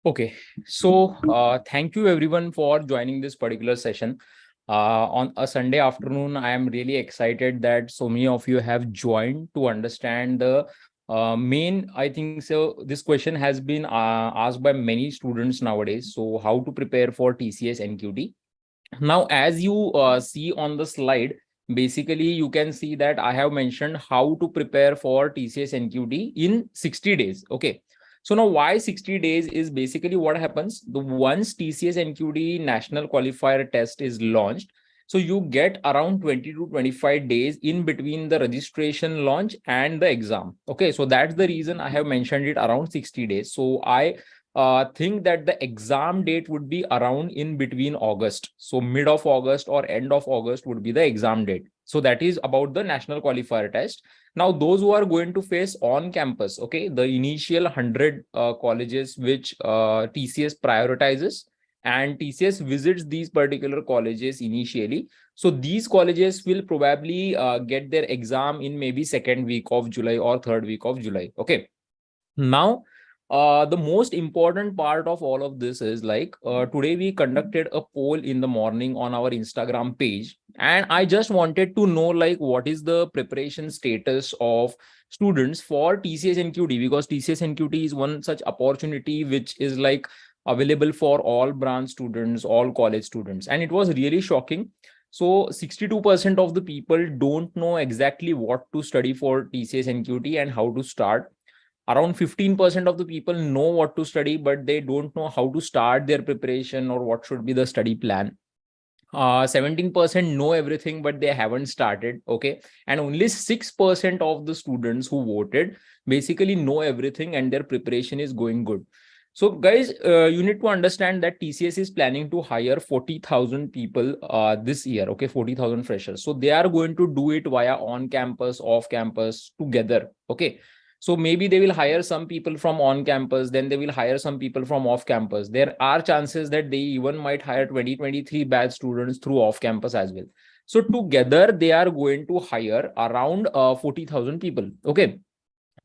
Okay, so thank you everyone for joining this particular session. On a Sunday afternoon, I am really excited that so many of you have joined to understand the main, I think so. This question has been asked by many students nowadays. So, how to prepare for TCS NQT? Now, as you see on the slide, basically you can see that I have mentioned how to prepare for TCS NQT in 60 days. Okay. So now why 60 days is basically what happens. The once TCS NQT national qualifier test is launched, so you get around 20 to 25 days in between the registration launch and the exam. Okay. So that's the reason I have mentioned it around 60 days. So I think that the exam date would be around in between August. So mid of August or end of August would be the exam date. So that is about the national qualifier test. Now, those who are going to face on campus, okay, the initial 100 colleges which TCS prioritizes, and TCS visits these particular colleges initially. So these colleges will probably get their exam in maybe second week of July or third week of July. Okay. Now, the most important part of all of this is like today we conducted a poll in the morning on our Instagram page, and I just wanted to know like what is the preparation status of students for TCS NQT, because TCS NQT is one such opportunity which is like available for all branch students, all college students, and it was really shocking. So 62% of the people don't know exactly what to study for TCS NQT and how to start. Around 15% of the people know what to study, but they don't know how to start their preparation or what should be the study plan. 17% know everything, but they haven't started. Okay. And only 6% of the students who voted basically know everything and their preparation is going good. So guys, you need to understand that TCS is planning to hire 40,000 people this year. Okay. 40,000 freshers. So they are going to do it via on campus, off campus together. Okay. So maybe they will hire some people from on campus, then they will hire some people from off campus. There are chances that they even might hire 2023 batch students through off campus as well. So together they are going to hire around 40,000 people. Okay.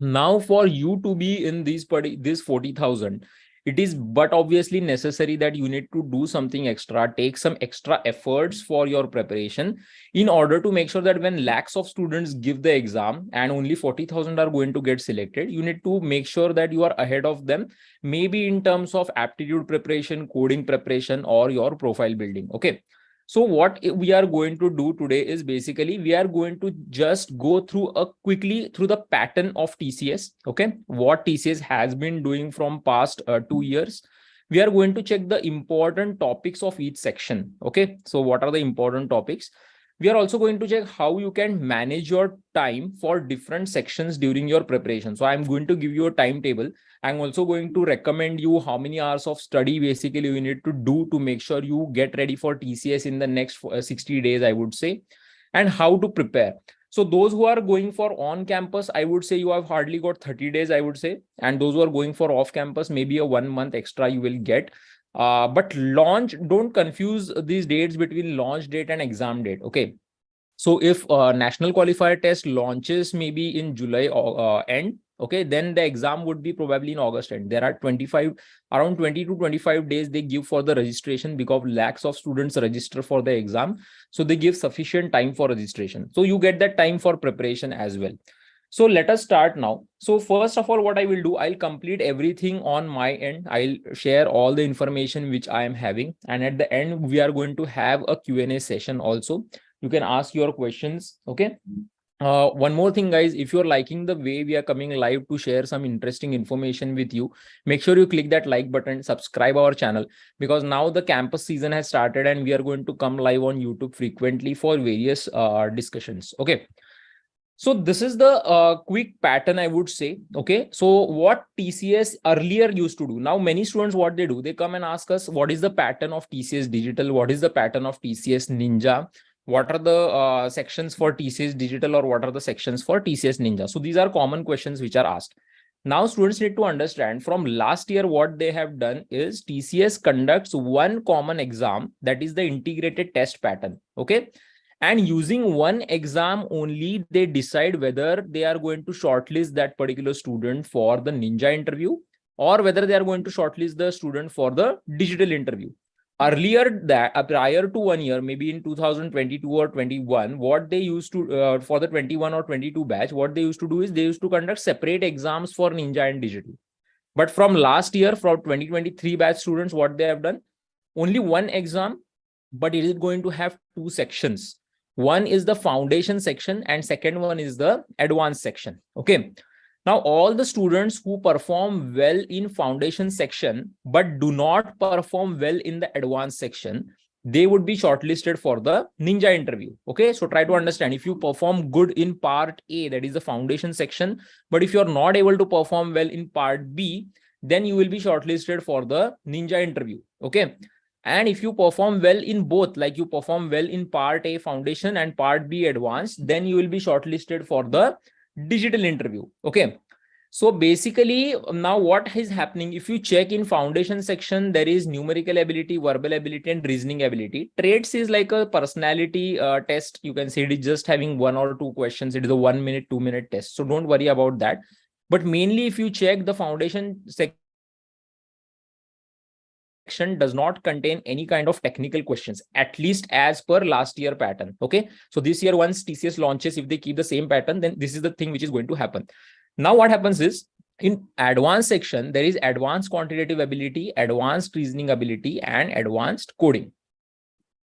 Now for you to be in this 40,000, it is but obviously necessary that you need to do something extra, take some extra efforts for your preparation in order to make sure that when lakhs of students give the exam and only 40,000 are going to get selected, you need to make sure that you are ahead of them, maybe in terms of aptitude preparation, coding preparation, or your profile building. Okay. So what we are going to do today is basically we are going to just go through quickly through the pattern of TCS. Okay. What TCS has been doing from past 2 years. We are going to check the important topics of each section. Okay. So what are the important topics? We are also going to check how you can manage your time for different sections during your preparation. So I'm going to give you a timetable. I'm also going to recommend you how many hours of study basically you need to do to make sure you get ready for TCS in the next 60 days, I would say, and how to prepare. So those who are going for on campus, I would say you have hardly got 30 days, I would say. And those who are going for off campus, maybe a 1 month extra you will get. But launch, don't confuse these dates between launch date and exam date. Okay. So if national qualifier test launches maybe in July end, okay, then the exam would be probably in August end. There are around 20 to 25 days they give for the registration because lakhs of students register for the exam. So they give sufficient time for registration. So you get that time for preparation as well. So let us start now. So first of all, what I will do, I'll complete everything on my end. I'll share all the information which I am having. And at the end, we are going to have a Q&A session also. You can ask your questions. Okay. One more thing, guys, if you're liking the way we are coming live to share some interesting information with you, make sure you click that like button, subscribe our channel, because now the campus season has started and we are going to come live on YouTube frequently for various discussions. Okay. So this is the quick pattern, I would say. Okay. So what TCS earlier used to do, now many students, what they do, they come and ask us, what is the pattern of TCS Digital? What is the pattern of TCS Ninja? What are the sections for TCS Digital, or what are the sections for TCS Ninja? So these are common questions which are asked. Now students need to understand from last year, what they have done is TCS conducts one common exam, that is the integrated test pattern. Okay. And using one exam only, they decide whether they are going to shortlist that particular student for the Ninja interview or whether they are going to shortlist the student for the digital interview. Earlier that prior to 1 year, maybe in 2022 or 21, what they used to for the 21 or 22 batch, what they used to do is they used to conduct separate exams for Ninja and digital. But from last year, from 2023 batch students, what they have done, only one exam, but it is going to have two sections. One is the foundation section and second one is the advanced section. Okay. Now, all the students who perform well in foundation section, but do not perform well in the advanced section, they would be shortlisted for the Ninja interview. Okay. So try to understand, if you perform good in part A, that is the foundation section, but if you're not able to perform well in part B, then you will be shortlisted for the Ninja interview. Okay. And if you perform well in both, like you perform well in part A foundation and part B advanced, then you will be shortlisted for the digital interview. Okay. So basically now what is happening, if you check in foundation section, there is numerical ability, verbal ability, and reasoning ability. Traits is like a personality test. You can say it is just having 1 or 2 questions. It is a 1 minute, 2 minute test. So don't worry about that. But mainly if you check the foundation section, does not contain any kind of technical questions, at least as per last year pattern. Okay. So this year, once TCS launches, if they keep the same pattern, then this is the thing which is going to happen. Now, what happens is in advanced section, there is advanced quantitative ability, advanced reasoning ability, and advanced coding.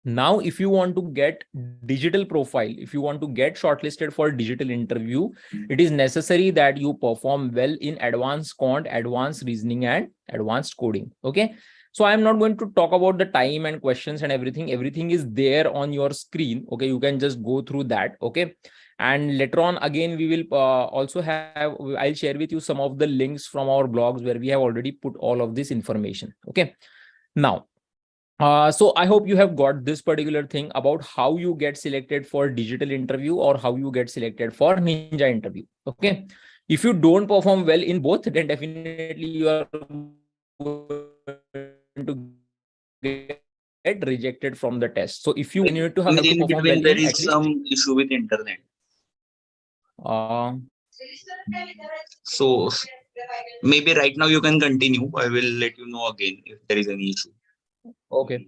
Now, if you want to get digital profile, if you want to get shortlisted for digital interview, it is necessary that you perform well in advanced quant, advanced reasoning, and advanced coding. Okay. So I'm not going to talk about the time and questions and everything. Everything is there on your screen. Okay. You can just go through that. Okay. And later on, again, we will also have, I'll share with you some of the links from our blogs where we have already put all of this information. Okay. Now, so I hope you have got this particular thing about how you get selected for digital interview or how you get selected for Ninja interview. Okay. If you don't perform well in both, then definitely you are going to get rejected from the test. So if you need to have to In perform well between, there in is at least some issue with internet. uh, So maybe right now you can continue. I will let you know again if there is any issue. okay.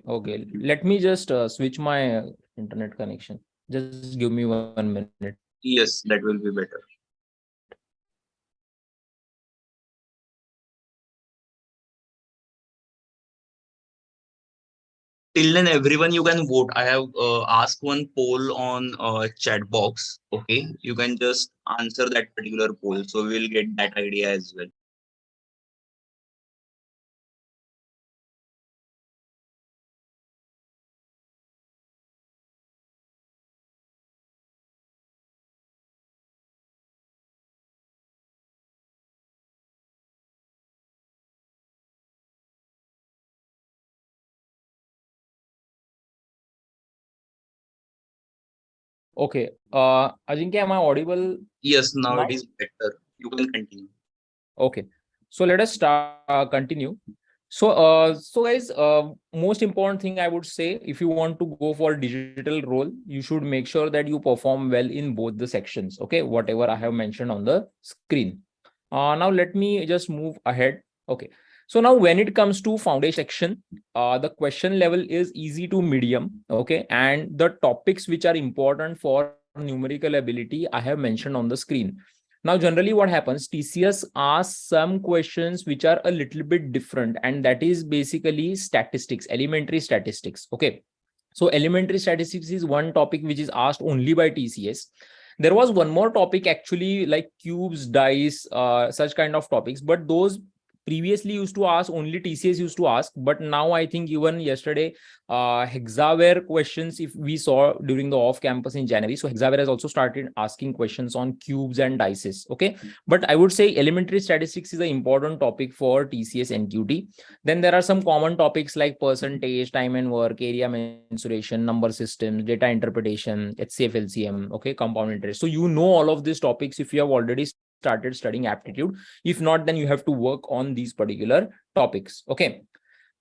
Okay. Let me just switch my internet connection. Just give me 1 minute. Yes, that will be better. Till then, everyone, you can vote. I have asked one poll on chat box. Okay, you can just answer that particular poll, so we'll get that idea as well. Okay. Ajinkya, am I audible Yes, now it now? is better. You can continue. Okay. So let us start, continue. So guys, most important thing I would say, if you want to go for digital role, you should make sure that you perform well in both the sections. Okay. Whatever I have mentioned on the screen. Now let me just move ahead. Okay. So now when it comes to foundation section, the question level is easy to medium. Okay. And the topics which are important for numerical ability, I have mentioned on the screen. Now, generally what happens, TCS asks some questions which are a little bit different, and that is basically statistics, elementary statistics. Okay. So elementary statistics is one topic which is asked only by TCS. There was one more topic actually, like cubes, dice, such kind of topics, but those previously used to ask, only TCS used to ask, but now I think even yesterday Hexaware questions, if we saw during the off campus in January, so Hexaware has also started asking questions on cubes and dices. Okay, but I would say elementary statistics is an important topic for TCS NQT. Then there are some common topics like percentage, time and work, area mensuration, number systems, data interpretation, HCF, LCM, okay, compound interest. So you know all of these topics if you have already started studying aptitude. If not, then you have to work on these particular topics. Okay.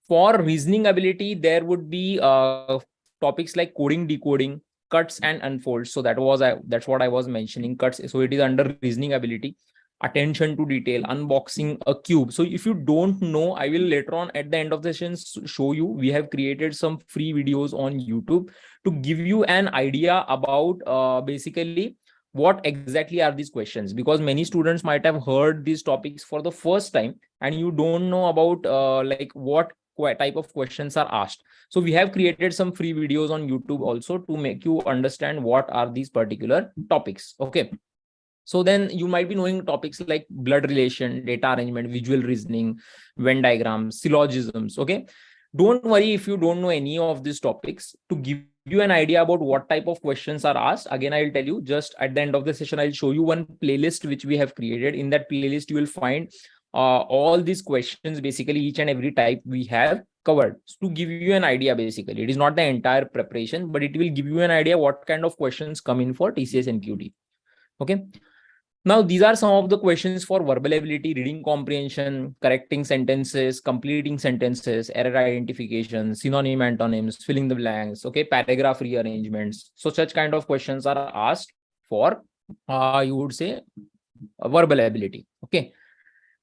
For reasoning ability, there would be topics like coding, decoding, cuts and unfolds. So that's what I was mentioning, cuts. So it is under reasoning ability. attention to detail, unboxing a cube. So if you don't know, I will later on at the end of the session show you. We have created some free videos on YouTube to give you an idea about basically what exactly are these questions, because many students might have heard these topics for the first time and you don't know about like what type of questions are asked. So we have created some free videos on YouTube also to make you understand what are these particular topics. Okay. So then you might be knowing topics like blood relation, data arrangement, visual reasoning, Venn diagrams, syllogisms. Okay. Don't worry if you don't know any of these topics. To give you an idea about what type of questions are asked, again, I'll tell you just at the end of the session, I'll show you one playlist which we have created. In that playlist, you will find all these questions, basically each and every type we have covered to give you an idea. Basically, it is not the entire preparation, but it will give you an idea what kind of questions come in for TCS NQT. Okay. Now, these are some of the questions for verbal ability, reading comprehension, correcting sentences, completing sentences, error identification, synonym antonyms, filling the blanks, okay, paragraph rearrangements. So such kind of questions are asked for, you would say, verbal ability. Okay.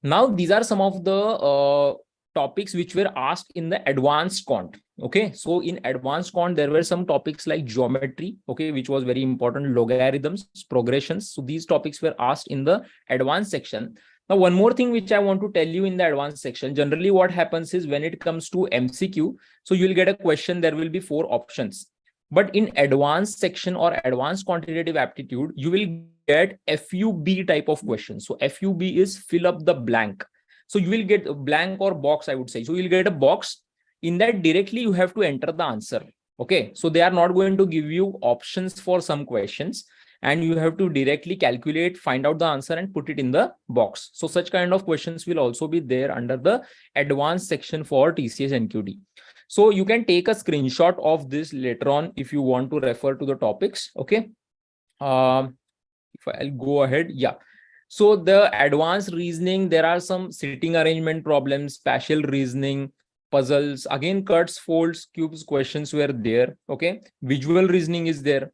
Now, these are some of the topics which were asked in the advanced quant. Okay, so in advanced quant, there were some topics like geometry, okay, which was very important, logarithms, progressions. So these topics were asked in the advanced section. Now, one more thing which I want to tell you in the advanced section, generally what happens is when it comes to MCQ, so you'll get a question, there will be 4 options. But in advanced section or advanced quantitative aptitude, you will get FUB type of questions. So FUB is fill up the blank. So you will get a blank or box, I would say. So you'll get a box. In that directly, you have to enter the answer. Okay. So they are not going to give you options for some questions, and you have to directly calculate, find out the answer and put it in the box. So such kind of questions will also be there under the advanced section for TCS NQT. So you can take a screenshot of this later on if you want to refer to the topics. Okay. If I'll go ahead. Yeah. So the advanced reasoning, there are some sitting arrangement problems, spatial reasoning, puzzles, again, cuts, folds, cubes questions were there. Okay. Visual reasoning is there.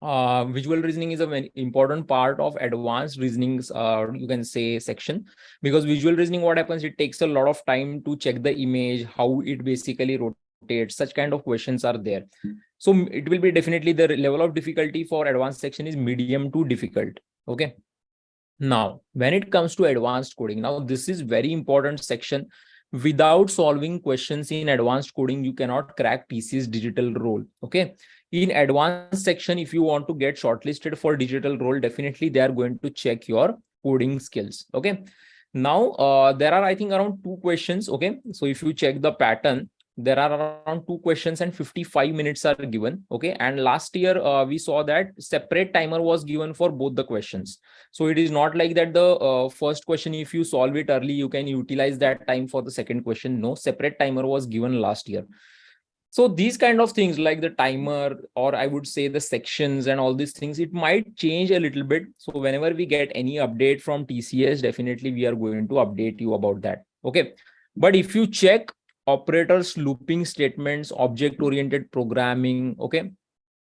Visual reasoning is a very important part of advanced reasonings, you can say, section, because visual reasoning, what happens, it takes a lot of time to check the image, how it basically rotates. Such kind of questions are there. So it will be definitely the level of difficulty for advanced section is medium to difficult. Okay. Now, when it comes to advanced coding, now this is very important section. Without solving questions in advanced coding, you cannot crack TCS digital role. Okay. In advanced section, if you want to get shortlisted for digital role, definitely they are going to check your coding skills. Okay. Now, there are, I think, around 2 questions. Okay. So if you check the pattern, there are around 2 questions and 55 minutes are given. Okay. And last year, we saw that separate timer was given for both the questions. So it is not like that the first question, if you solve it early, you can utilize that time for the second question. No, separate timer was given last year. So these kind of things like the timer, or I would say the sections and all these things, it might change a little bit. So whenever we get any update from TCS, definitely we are going to update you about that. Okay. But if you check operators, looping statements, object-oriented programming, okay,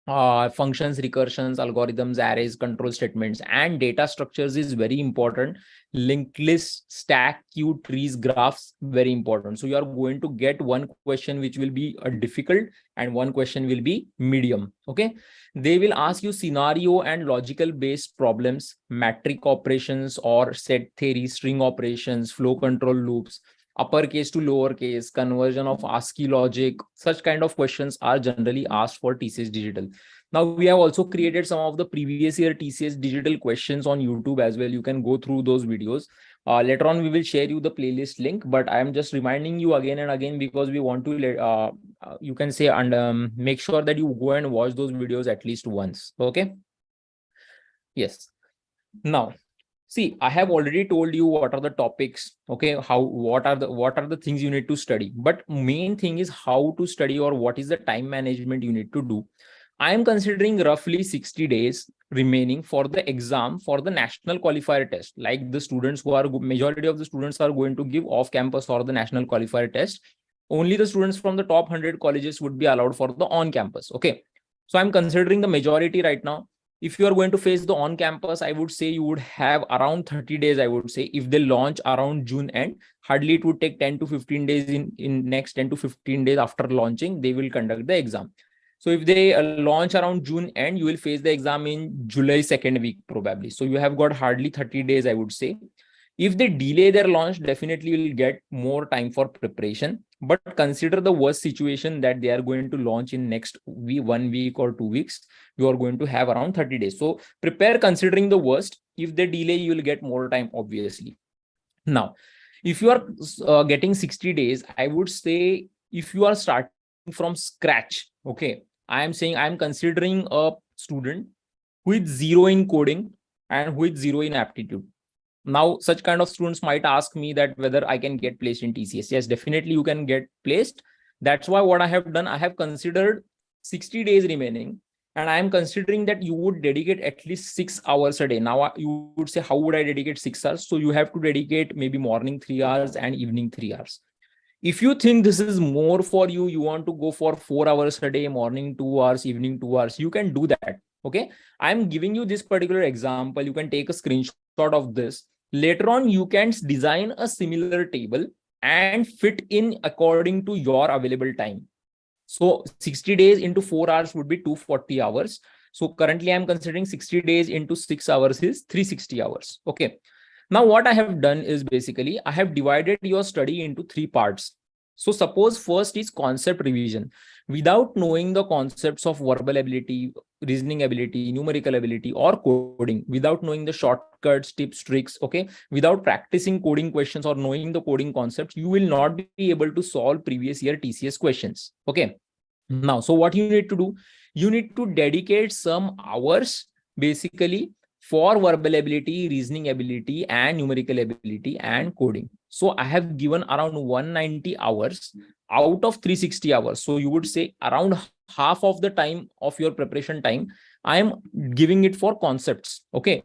functions, recursions, algorithms, arrays, control statements, and data structures is very important. Linked list, stack, queue, trees, graphs, very important. So you are going to get one question which will be a difficult and one question will be medium. Okay. They will ask you scenario and logical based problems, metric operations or set theory, string operations, flow control loops, uppercase to lowercase, conversion of ASCII logic. Such kind of questions are generally asked for TCS Digital. Now, we have also created some of the previous year TCS Digital questions on YouTube as well. You can go through those videos. Later on, we will share you the playlist link, but I am just reminding you again and again because we want to, you can say, and make sure that you go and watch those videos at least once. Okay. Yes. Now, see, I have already told you what are the topics, okay, what are the things you need to study. But main thing is how to study or what is the time management you need to do. I am considering roughly 60 days remaining for the exam for the national qualifier test. Like the students who are, majority of the students are going to give off campus or the national qualifier test. Only the students from the top 100 colleges would be allowed for the on campus. Okay. So I'm considering the majority right now. If you are going to face the on campus, I would say you would have around 30 days. I would say if they launch around June end, hardly it would take 10 to 15 days in next 10 to 15 days after launching, they will conduct the exam. So if they launch around June end, you will face the exam in July second week probably. So you have got hardly 30 days, I would say. If they delay their launch, definitely you will get more time for preparation. But consider the worst situation that they are going to launch in next week, 1 week or 2 weeks. You are going to have around 30 days. So prepare considering the worst. If they delay, you will get more time, obviously. Now, if you are getting 60 days, I would say if you are starting from scratch, okay, I am saying I am considering a student who is zero in coding and who is zero in aptitude. Now, such kind of students might ask me that whether I can get placed in TCS. Yes, definitely you can get placed. That's why what I have done, I have considered 60 days remaining, and I am considering that you would dedicate at least 6 hours a day. Now, you would say, how would I dedicate 6 hours? So you have to dedicate maybe morning 3 hours and evening 3 hours. If you think this is more for you, you want to go for 4 hours a day, morning 2 hours, evening 2 hours, you can do that. Okay. I'm giving you this particular example. You can take a screenshot of this. Later on, you can design a similar table and fit in according to your available time. So 60 days into 4 hours would be 240 hours. So currently I'm considering 60 days into 6 hours is 360 hours. Okay. Now what I have done is basically I have divided your study into 3 parts. So suppose first is concept revision. Without knowing the concepts of verbal ability, reasoning ability, numerical ability, or coding, without knowing the shortcuts, tips, tricks, okay, without practicing coding questions or knowing the coding concepts, you will not be able to solve previous year TCS questions. Okay. Now, so what you need to do, you need to dedicate some hours basically for verbal ability, reasoning ability, and numerical ability and coding. So I have given around 190 hours out of 360 hours. So you would say around half of the time of your preparation time, I am giving it for concepts. Okay.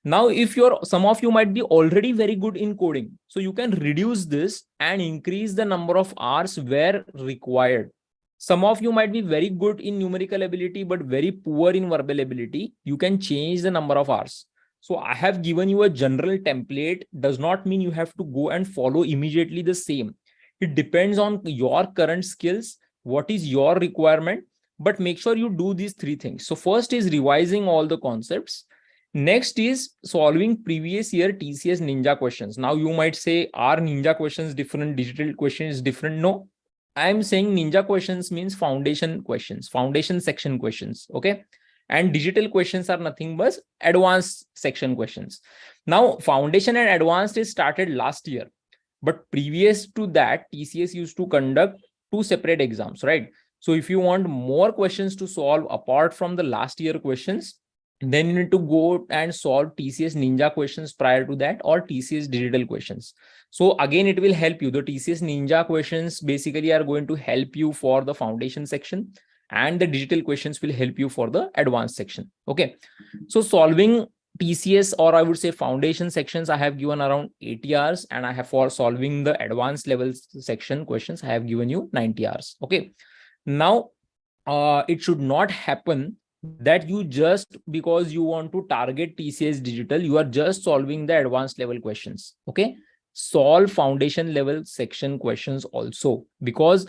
Now, if some of you might be already very good in coding, so you can reduce this and increase the number of hours where required. Some of you might be very good in numerical ability, but very poor in verbal ability. You can change the number of hours. So I have given you a general template. Does not mean you have to go and follow immediately the same. It depends on your current skills. What is your requirement? But make sure you do these 3 things. So first is revising all the concepts. Next is solving previous year TCS Ninja questions. Now you might say, are Ninja questions different? Digital questions different? No, I'm saying Ninja questions means foundation questions, foundation section questions. Okay. And digital questions are nothing but advanced section questions. Now, foundation and advanced is started last year. But previous to that, TCS used to conduct 2 separate exams, right? So if you want more questions to solve apart from the last year questions, then you need to go and solve TCS Ninja questions prior to that or TCS digital questions. So again, it will help you. The TCS Ninja questions basically are going to help you for the foundation section, and the digital questions will help you for the advanced section. Okay. So solving TCS, or I would say foundation sections, I have given around 80 hours, and I have for solving the advanced level section questions, I have given you 90 hours. Okay. Now, it should not happen that you just because you want to target TCS digital, you are just solving the advanced level questions. Okay. Solve foundation level section questions also, because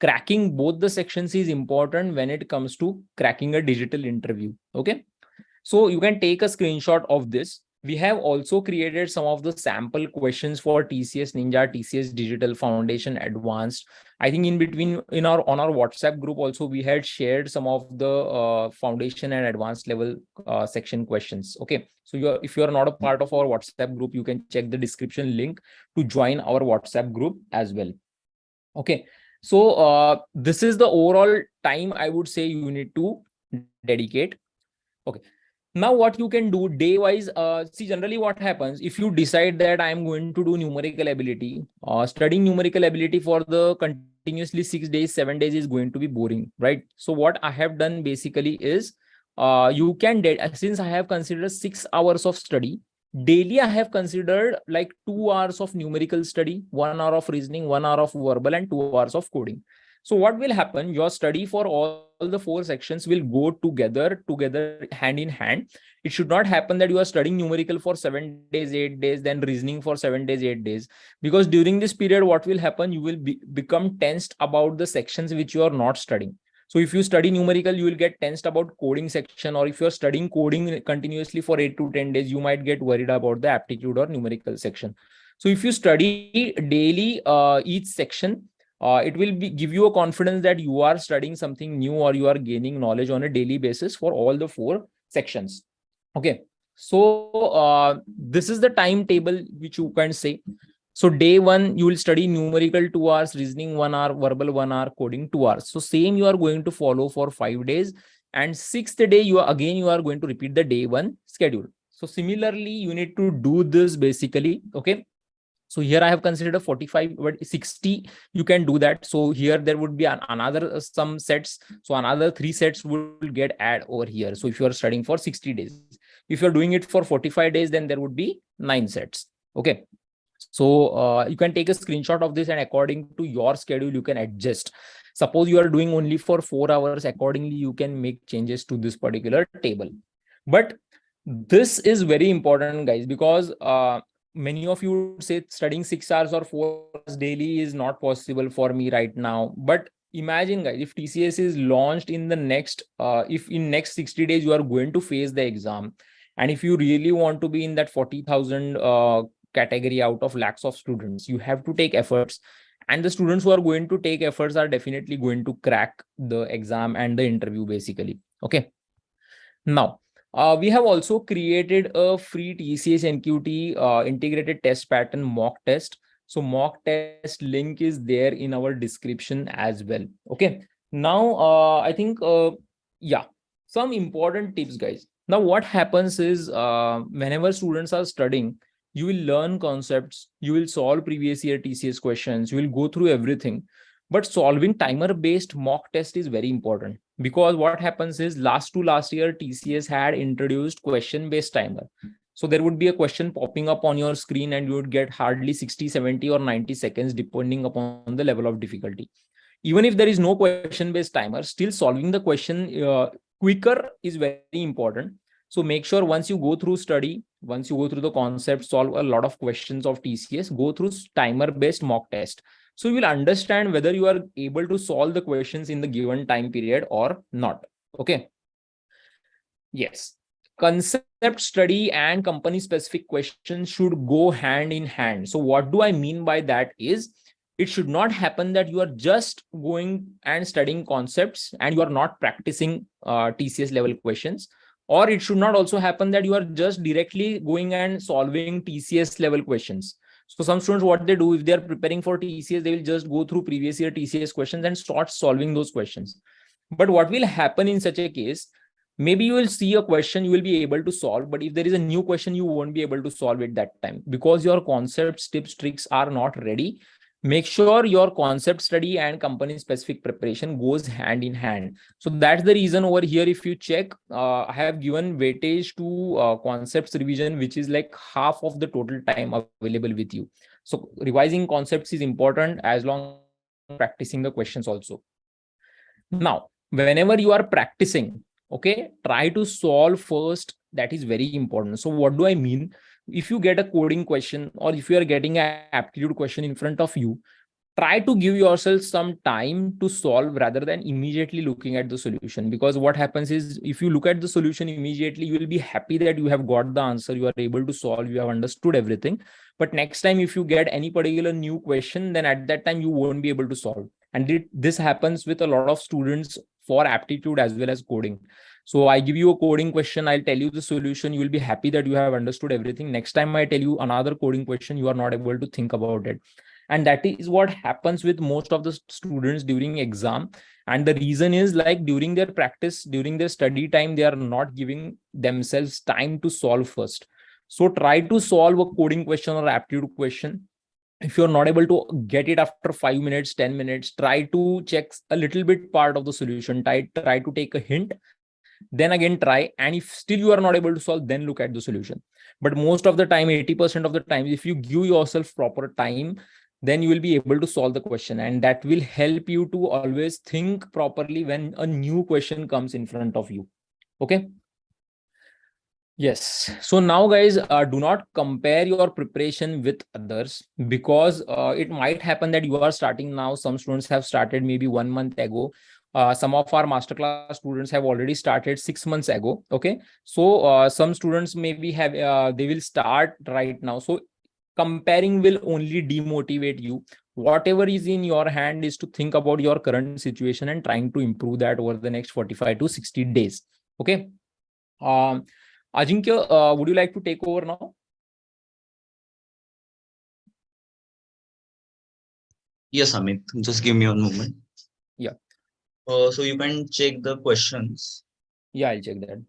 cracking both the sections is important when it comes to cracking a digital interview. Okay. So you can take a screenshot of this. We have also created some of the sample questions for TCS Ninja, TCS Digital, Foundation, Advanced. I think in between on our WhatsApp group also we had shared some of the foundation and advanced level section questions. Okay, so if you are not a part of our WhatsApp group, you can check the description link to join our WhatsApp group as well. Okay, so this is the overall time I would say you need to dedicate. Okay. Now what you can do day wise, see generally what happens if you decide that I am going to do numerical ability, studying numerical ability for the continuously 6 days, 7 days is going to be boring, right? So what I have done basically is you can, since I have considered 6 hours of study, daily I have considered like 2 hours of numerical study, 1 hour of reasoning, 1 hour of verbal, and 2 hours of coding. So what will happen? Your study for all the 4 sections will go together hand in hand. It should not happen that you are studying numerical for 7 days, 8 days, then reasoning for 7 days, 8 days. Because during this period, what will happen? You will become tensed about the sections which you are not studying. So if you study numerical, you will get tensed about coding section, or if you're studying coding continuously for 8 to 10 days, you might get worried about the aptitude or numerical section. So if you study daily each section, it will give you a confidence that you are studying something new, or you are gaining knowledge on a daily basis for all the 4 sections. Okay. So this is the timetable which you can say. So day 1, you will study numerical 2 hours, reasoning 1 hour, verbal 1 hour, coding 2 hours. So same you are going to follow for 5 days. And 6th day, you are going to repeat the day 1 schedule. So similarly, you need to do this basically. Okay. So here I have considered a 45, but 60, you can do that. So here there would be another some sets. So another 3 sets will get add over here. So if you are studying for 60 days, if you're doing it for 45 days, then there would be 9 sets. Okay. So you can take a screenshot of this, and according to your schedule, you can adjust. Suppose you are doing only for 4 hours, accordingly, you can make changes to this particular table. But this is very important, guys, because many of you would say studying 6 hours or 4 hours daily is not possible for me right now. But imagine, guys, if TCS is launched in the next, if in next 60 days you are going to face the exam, and if you really want to be in that 40,000 category out of lakhs of students, you have to take efforts. And the students who are going to take efforts are definitely going to crack the exam and the interview, basically. Okay. Now, we have also created a free TCS NQT integrated test pattern mock test. So mock test link is there in our description as well. Okay. Now, I think, yeah, some important tips, guys. Now, what happens is whenever students are studying, you will learn concepts, you will solve previous year TCS questions, you will go through everything. But solving timer-based mock test is very important, because what happens is last year, TCS had introduced question-based timer. So there would be a question popping up on your screen, and you would get hardly 60, 70, or 90 seconds, depending upon the level of difficulty. Even if there is no question-based timer, still solving the question quicker is very important. So make sure once you go through study, once you go through the concept, solve a lot of questions of TCS, go through timer-based mock test. So you will understand whether you are able to solve the questions in the given time period or not. Okay. Yes. Concept study and company specific questions should go hand in hand. So what do I mean by that is, it should not happen that you are just going and studying concepts and you are not practicing TCS level questions. Or it should not also happen that you are just directly going and solving TCS level questions. So some students, what they do, if they are preparing for TCS, they will just go through previous year TCS questions and start solving those questions. But what will happen in such a case, maybe you will see a question you will be able to solve, but if there is a new question, you won't be able to solve it that time, because your concepts, tips, tricks are not ready. Make sure your concept study and company specific preparation goes hand in hand. So that's the reason over here, if you check, I have given weightage to concepts revision, which is like half of the total time available with you. So revising concepts is important as long as practicing the questions also. Now, whenever you are practicing, okay, try to solve first. That is very important. So what do I mean? If you get a coding question, or if you are getting an aptitude question in front of you, try to give yourself some time to solve rather than immediately looking at the solution. Because what happens is, if you look at the solution immediately, you will be happy that you have got the answer, you are able to solve, you have understood everything. But next time, if you get any particular new question, then at that time you won't be able to solve. And this happens with a lot of students for aptitude as well as coding. So I give you a coding question, I'll tell you the solution, you will be happy that you have understood everything. Next time I tell you another coding question, you are not able to think about it. And that is what happens with most of the students during exam. And the reason is, like, during their practice, during their study time, they are not giving themselves time to solve first. So try to solve a coding question or aptitude question. If you're not able to get it after 5 minutes, 10 minutes, try to check a little bit part of the solution, try to take a hint, then again try. And if still you are not able to solve, then look at the solution. But most of the time, 80% of the time, if you give yourself proper time, then you will be able to solve the question, and that will help you to always think properly when a new question comes in front of you. Okay. Yes. So now, guys, do not compare your preparation with others, because it might happen that you are starting now. Some students have started maybe 1 month ago. Some of our masterclass students have already started 6 months ago. Okay. So some students maybe have, they will start right now. So comparing will only demotivate you. Whatever is in your hand is to think about your current situation and trying to improve that over the next 45 to 60 days. Okay. Ajinkya, would you like to take over now? Yes, Amit. Just give me one moment. Yeah. So you can check the questions. Yeah, I'll check that.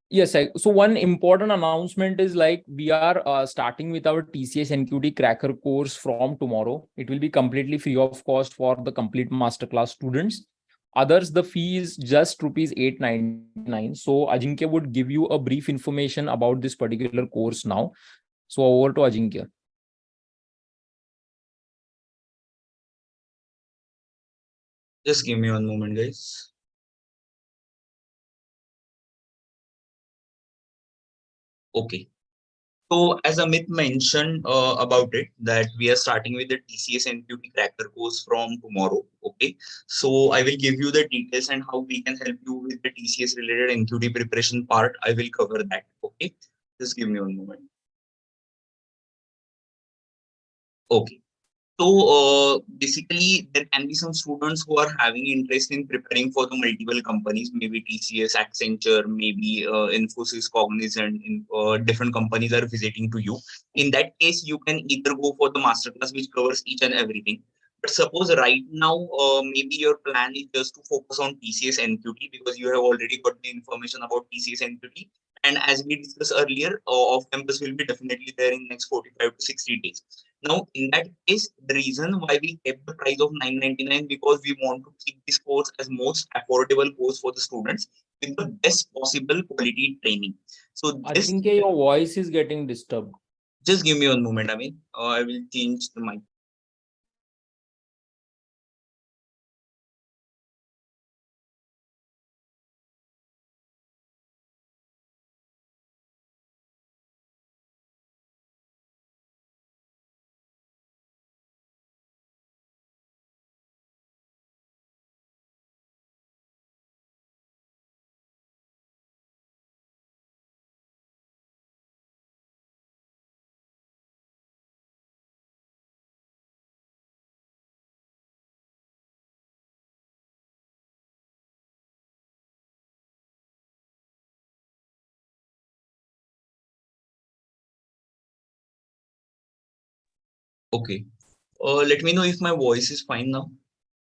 Yes, so one important announcement is like we are starting with our TCS NQT Cracker course from tomorrow. It will be completely free of cost for the complete masterclass students. Others, the fee is just rupees 899. So Ajinkya would give you a brief information about this particular course now. So over to Ajinkya. Just give me one moment, guys. Okay. So as Amit mentioned about it, that we are starting with the TCS NQT Cracker course from tomorrow. Okay. So I will give you the details and how we can help you with the TCS related NQT preparation part. I will cover that. Okay. Just give me one moment. Okay. So basically, there can be some students who are having interest in preparing for the multiple companies, maybe TCS, Accenture, maybe Infosys, Cognizant, different companies are visiting to you. In that case, you can either go for the masterclass, which covers each and everything. But suppose right now, maybe your plan is just to focus on TCS NQT because you have already got the information about TCS NQT. And as we discussed earlier, off campus will be definitely there in next 45 to 60 days. Now, in that case, the reason why we kept the price of 999 because we want to keep this course as most affordable course for the students with the best possible quality training. So this, Ajinkya, your voice is getting disturbed. just give me one moment. I mean, I will change the mic. Okay. Let me know if my voice is fine now,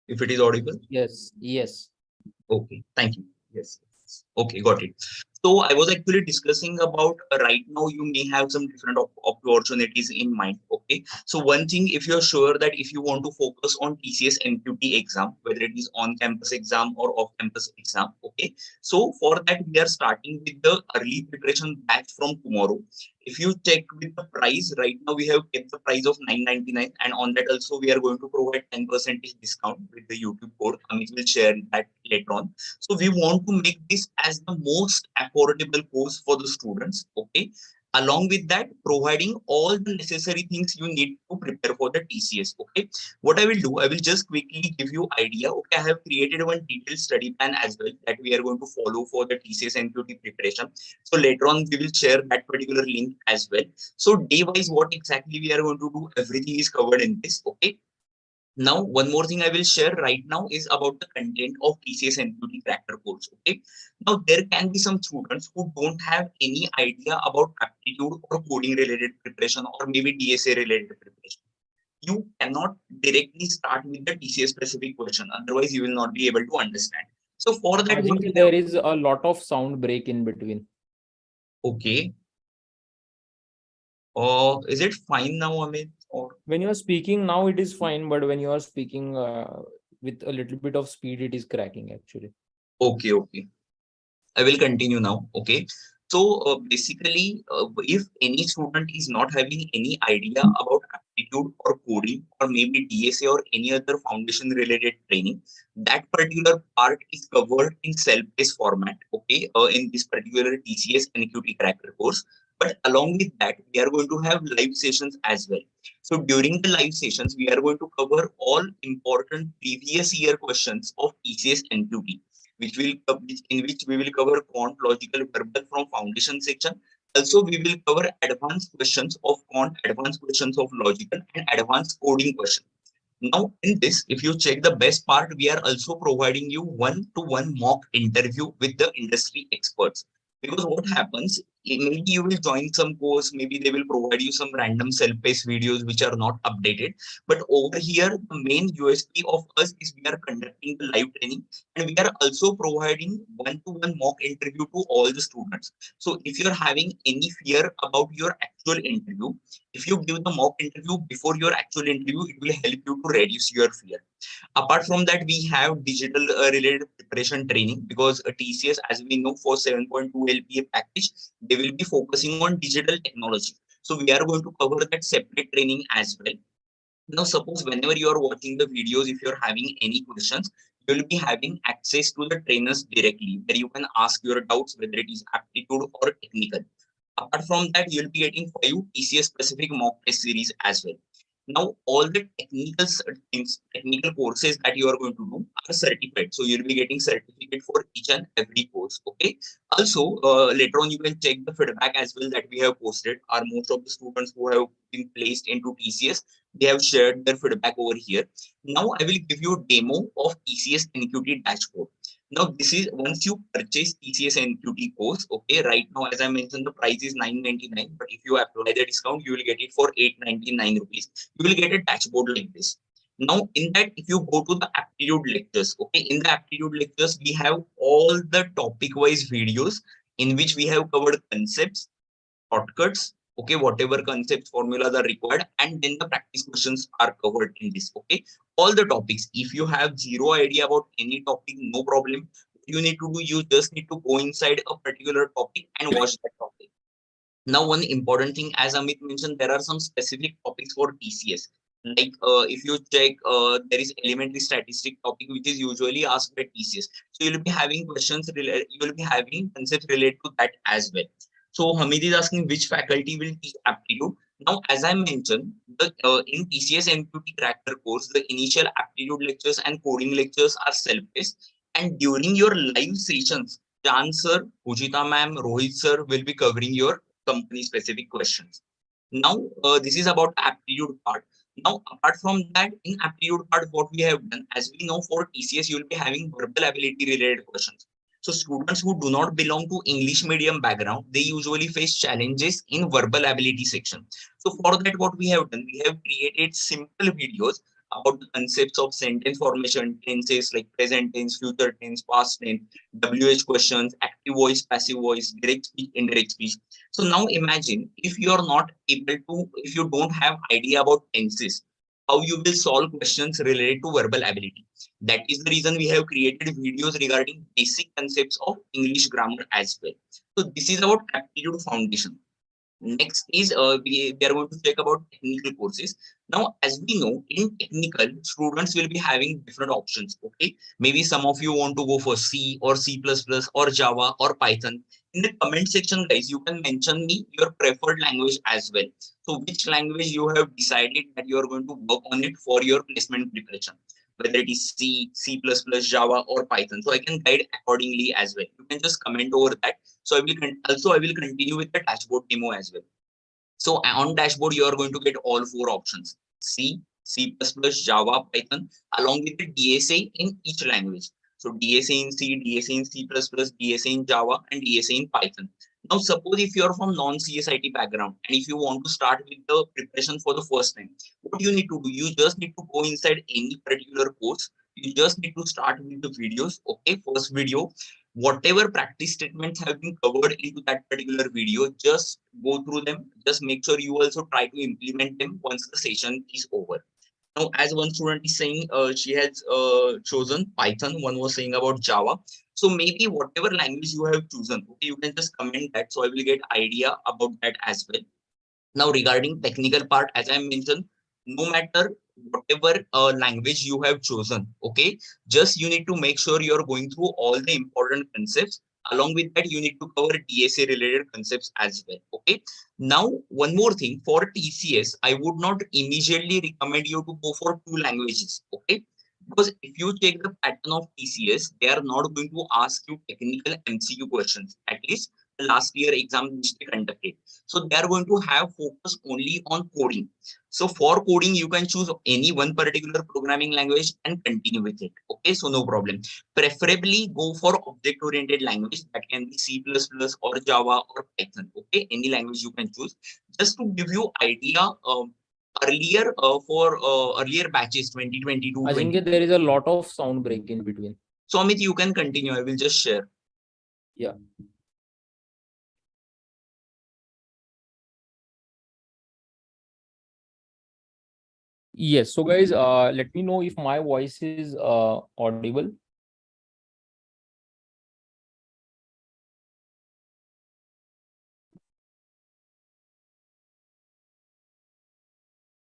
if it is audible. Yes, yes. Okay, thank you. Yes. Okay, got it. So I was actually discussing about right now you may have some different opportunities in mind. Okay. So one thing, if you're sure that if you want to focus on TCS NQT exam, whether it is on campus exam or off campus exam. Okay. So for that, we are starting with the early preparation batch from tomorrow. If you check with the price, right now we have kept the price of 999, and on that also we are going to provide 10% discount with the YouTube code. Amit will share that later on. So we want to make this as the most affordable course for the students. Okay. Along with that, providing all the necessary things you need to prepare for the TCS. Okay. What I will do, I will just quickly give you idea. Okay. I have created one detailed study plan as well that we are going to follow for the TCS NQT preparation. So later on, we will share that particular link as well. So day wise, what exactly we are going to do, everything is covered in this. Okay. Now, one more thing I will share right now is about the content of TCS NQT Cracker course. Okay. Now, there can be some students who don't have any idea about aptitude or coding related preparation or maybe DSA related preparation. You cannot directly start with the TCS specific question. Otherwise, you will not be able to understand. So for that, what we Ajinkya, have, there is a lot of sound break in between. okay. Is it fine now, Amit? Or When you are speaking now, it is fine, but when you are speaking with a little bit of speed, it is cracking actually. okay, okay. I will continue now. Okay. So basically, if any student is not having any idea about aptitude or coding or maybe DSA or any other foundation related training, that particular part is covered in self-paced format. Okay. In this particular TCS NQT Cracker course. But along with that, we are going to have live sessions as well. So during the live sessions, we are going to cover all important previous year questions of TCS NQT in which we will cover quant, logical, verbal from foundation section. Also, we will cover advanced questions of quant, advanced questions of logical, and advanced coding questions. Now, in this, if you check the best part, we are also providing you one-to-one mock interview with the industry experts. Because what happens, maybe you will join some course, maybe they will provide you some random self-paced videos which are not updated. But over here, the main USP of us is we are conducting the live training and we are also providing one-to-one mock interview to all the students. So if you're having any fear about your actual interview, if you give the mock interview before your actual interview, it will help you to reduce your fear. Apart from that, we have digital related preparation training because TCS, as we know, for 7.2 LPA package, they will be focusing on digital technology. So we are going to cover that separate training as well. Now, suppose whenever you are watching the videos, if you're having any questions, you will be having access to the trainers directly, where you can ask your doubts, whether it is aptitude or technical. Apart from that, you'll be getting 5 TCS specific mock test series as well. Now, all the things, technical courses that you are going to do are certified. So you'll be getting certificate for each and every course. Okay. Also, later on, you can check the feedback as well that we have posted. Are most of the students who have been placed into TCS, they have shared their feedback over here. Now, I will give you a demo of TCS NQT dashboard. Now, this is once you purchase TCS NQT course, okay, right now, as I mentioned, the price is 999, but if you apply the discount, you will get it for 899 rupees. You will get a dashboard like this. Now, in that, if you go to the aptitude lectures, okay, in the aptitude lectures, we have all the topic wise videos in which we have covered concepts, shortcuts, okay, whatever concepts, formulas are required, and then the practice questions are covered in this, okay. All the topics. If you have zero idea about any topic, no problem. What you need to do, you just need to go inside a particular topic and watch that topic. Now, one important thing, as Amit mentioned, there are some specific topics for TCS. Like if you check, there is elementary statistic topic which is usually asked by TCS. So you'll be having questions related, you will be having concepts related to that as well. So Hamid is asking which faculty will teach aptitude. Now, as I mentioned, in TCS NQT Cracker course, the initial aptitude lectures and coding lectures are self-paced, and during your live sessions, Chan sir, Pujita ma'am, Rohit sir will be covering your company specific questions. Now, this is about aptitude part. Now, apart from that, in aptitude part, what we have done, as we know for TCS, you will be having verbal ability related questions. So students who do not belong to English medium background, they usually face challenges in verbal ability section. So for that, what we have done, we have created simple videos about the concepts of sentence formation, tenses like present tense, future tense, past tense, WH questions, active voice, passive voice, direct speech, indirect speech. So now imagine if you are not able to, if you don't have idea about tenses, how you will solve questions related to verbal ability. That is the reason we have created videos regarding basic concepts of English grammar as well. So this is about aptitude foundation. Next is we are going to check about technical courses. Now, as we know, in technical, students will be having different options. Okay, maybe some of you want to go for C or C++ or Java or Python. In the comment section, guys, you can mention me your preferred language as well. So, which language you have decided that you are going to work on it for your placement preparation, whether it is C, C++, Java, or Python. So I can guide accordingly as well. You can just comment over that. So I will continue with the dashboard demo as well. So on dashboard, you are going to get all 4 options: C, C++, Java, Python, along with the DSA in each language. So DSA in C, DSA in C++, DSA in Java, and DSA in Python. Now, suppose if you are from non-CSIT background and if you want to start with the preparation for the first time, what you need to do, you just need to go inside any particular course. You just need to start with the videos. Okay, first video, whatever practice statements have been covered into that particular video, just go through them. Just make sure you also try to implement them once the session is over. Now, as one student is saying, she has chosen Python. One was saying about Java. So maybe whatever language you have chosen, okay, you can just comment that. So I will get idea about that as well. Now, regarding technical part, as I mentioned, no matter whatever language you have chosen, okay, just you need to make sure you're going through all the important concepts. Along with that, you need to cover DSA related concepts as well. Okay. Now, one more thing for TCS, I would not immediately recommend you to go for two languages. Okay. Because if you check the pattern of TCS, they are not going to ask you technical MCQ questions, at least the last year exam which they conducted. So they are going to have focus only on coding. So for coding, you can choose any one particular programming language and continue with it. Okay, so no problem. Preferably go for object-oriented language, that can be C++ or Java or Python. Okay, any language you can choose. Just to give you idea, earlier for earlier batches 2022, Ajinkya, there is a lot of sound break in between. So Amit, you can continue. I will just share. Yeah. Yes. So guys, let me know if my voice is audible.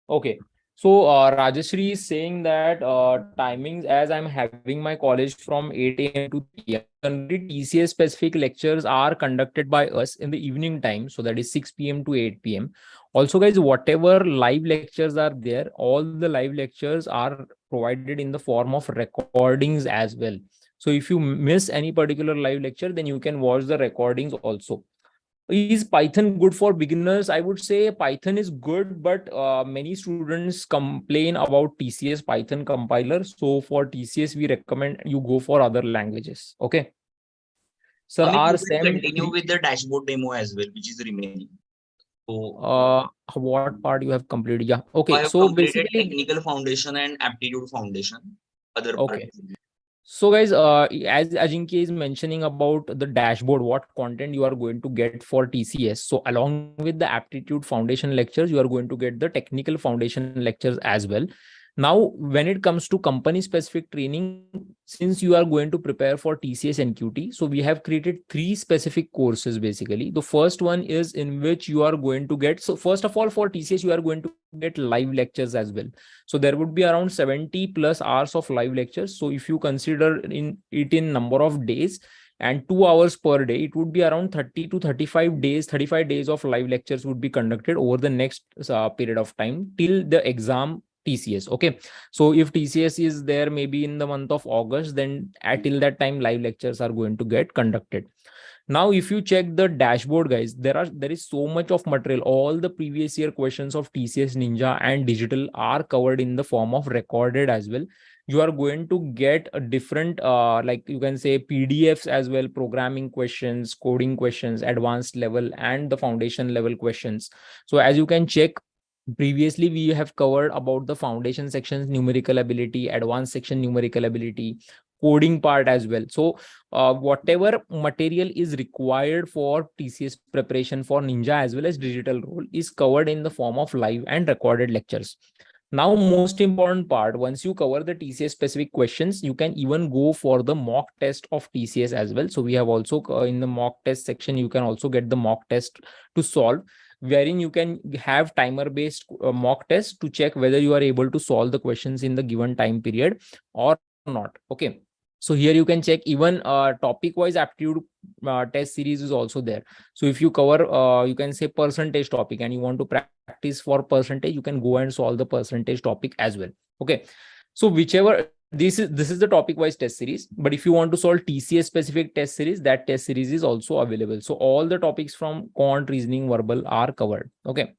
Okay. So Rajashri is saying that timings, as I'm having my college from 8 a.m. to 3 p.m. Generally, TCS specific lectures are conducted by us in the evening time. So that is 6 p.m. to 8 p.m. Also, guys, whatever live lectures are there, all the live lectures are provided in the form of recordings as well. So if you miss any particular live lecture, then you can watch the recordings also. Is Python good for beginners? I would say Python is good, but many students complain about TCS Python compiler. So for TCS, we recommend you go for other languages. Okay. Sir, Amit, our you can SEM continue with the dashboard demo as well, which is remaining. So what part you have completed? Yeah. I Okay. have So completed basically, technical foundation and aptitude foundation. Other part. okay. So guys, as Ajinkya is mentioning about the dashboard, what content you are going to get for TCS. So along with the aptitude foundation lectures, you are going to get the technical foundation lectures as well. Now, when it comes to company specific training, since you are going to prepare for TCS NQT, so we have created three specific courses basically. The first one is in which you are going to get, so first of all, for TCS, you are going to get live lectures as well. So there would be around 70 plus hours of live lectures. So if you consider in number of days and 2 hours per day, it would be around 30 to 35 days. 35 days of live lectures would be conducted over the next period of time till the exam TCS. Okay. So if TCS is there maybe in the month of August, then till that time live lectures are going to get conducted. Now, if you check the dashboard, guys, there is so much of material. All the previous year questions of TCS Ninja and Digital are covered in the form of recorded as well. You are going to get a different, like you can say PDFs as well, programming questions, coding questions, advanced level, and the foundation level questions. So as you can check, previously we have covered about the foundation sections, numerical ability, advanced section, numerical ability, coding part as well. So whatever material is required for TCS preparation for Ninja as well as digital role is covered in the form of live and recorded lectures. Now, most important part, once you cover the TCS specific questions, you can even go for the mock test of TCS as well. So we have also in the mock test section, you can also get the mock test to solve, wherein you can have timer based mock test to check whether you are able to solve the questions in the given time period or not. Okay. So here you can check even topic wise aptitude test series is also there. So if you cover you can say percentage topic and you want to practice for percentage, you can go and solve the percentage topic as well. Okay. So whichever, this is the topic wise test series, but if you want to solve TCS specific test series, that test series is also available. So all the topics from quant, reasoning, verbal are covered. Okay.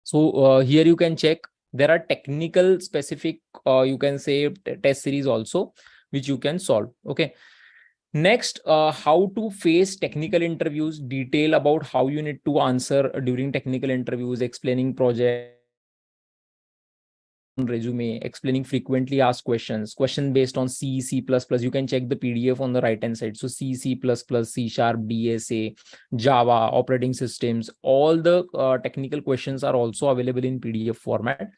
So here you can check, there are technical specific you can say test series also which you can solve. Okay. Next, how to face technical interviews, detail about how you need to answer during technical interviews, explaining project resume, explaining frequently asked questions, question based on C, C++. You can check the PDF on the right hand side. So C, C++, C Sharp, DSA, Java, operating systems, all the technical questions are also available in PDF format.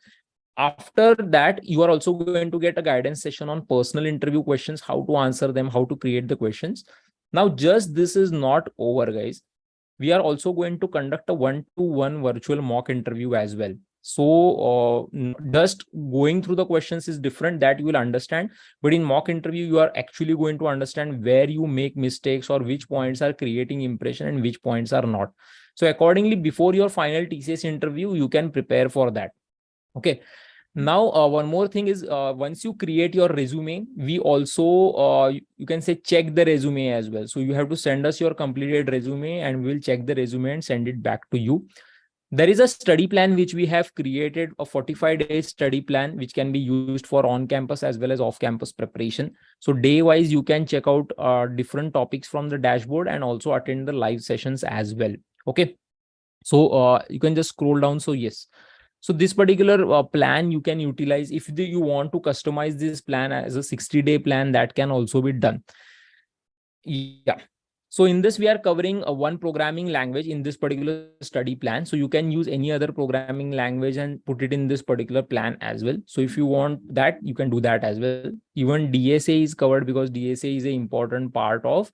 After that, you are also going to get a guidance session on personal interview questions, how to answer them, how to create the questions. Now, just this is not over, guys. We are also going to conduct a one-to-one virtual mock interview as well. So just going through the questions is different, that you will understand. But in mock interview, you are actually going to understand where you make mistakes or which points are creating impression and which points are not. So accordingly, before your final TCS interview, you can prepare for that. Okay. Now, one more thing is, once you create your resume, we also, you can say, check the resume as well. So you have to send us your completed resume and we'll check the resume and send it back to you. There is a study plan which we have created, a 45-day study plan, which can be used for on-campus as well as off-campus preparation. So day-wise, you can check out different topics from the dashboard and also attend the live sessions as well. Okay. So you can just scroll down. So yes. So this particular plan you can utilize if you want to customize this plan as a 60-day plan, that can also be done. Yeah. So in this, we are covering one programming language in this particular study plan. So you can use any other programming language and put it in this particular plan as well. So if you want that, you can do that as well. Even DSA is covered because DSA is an important part of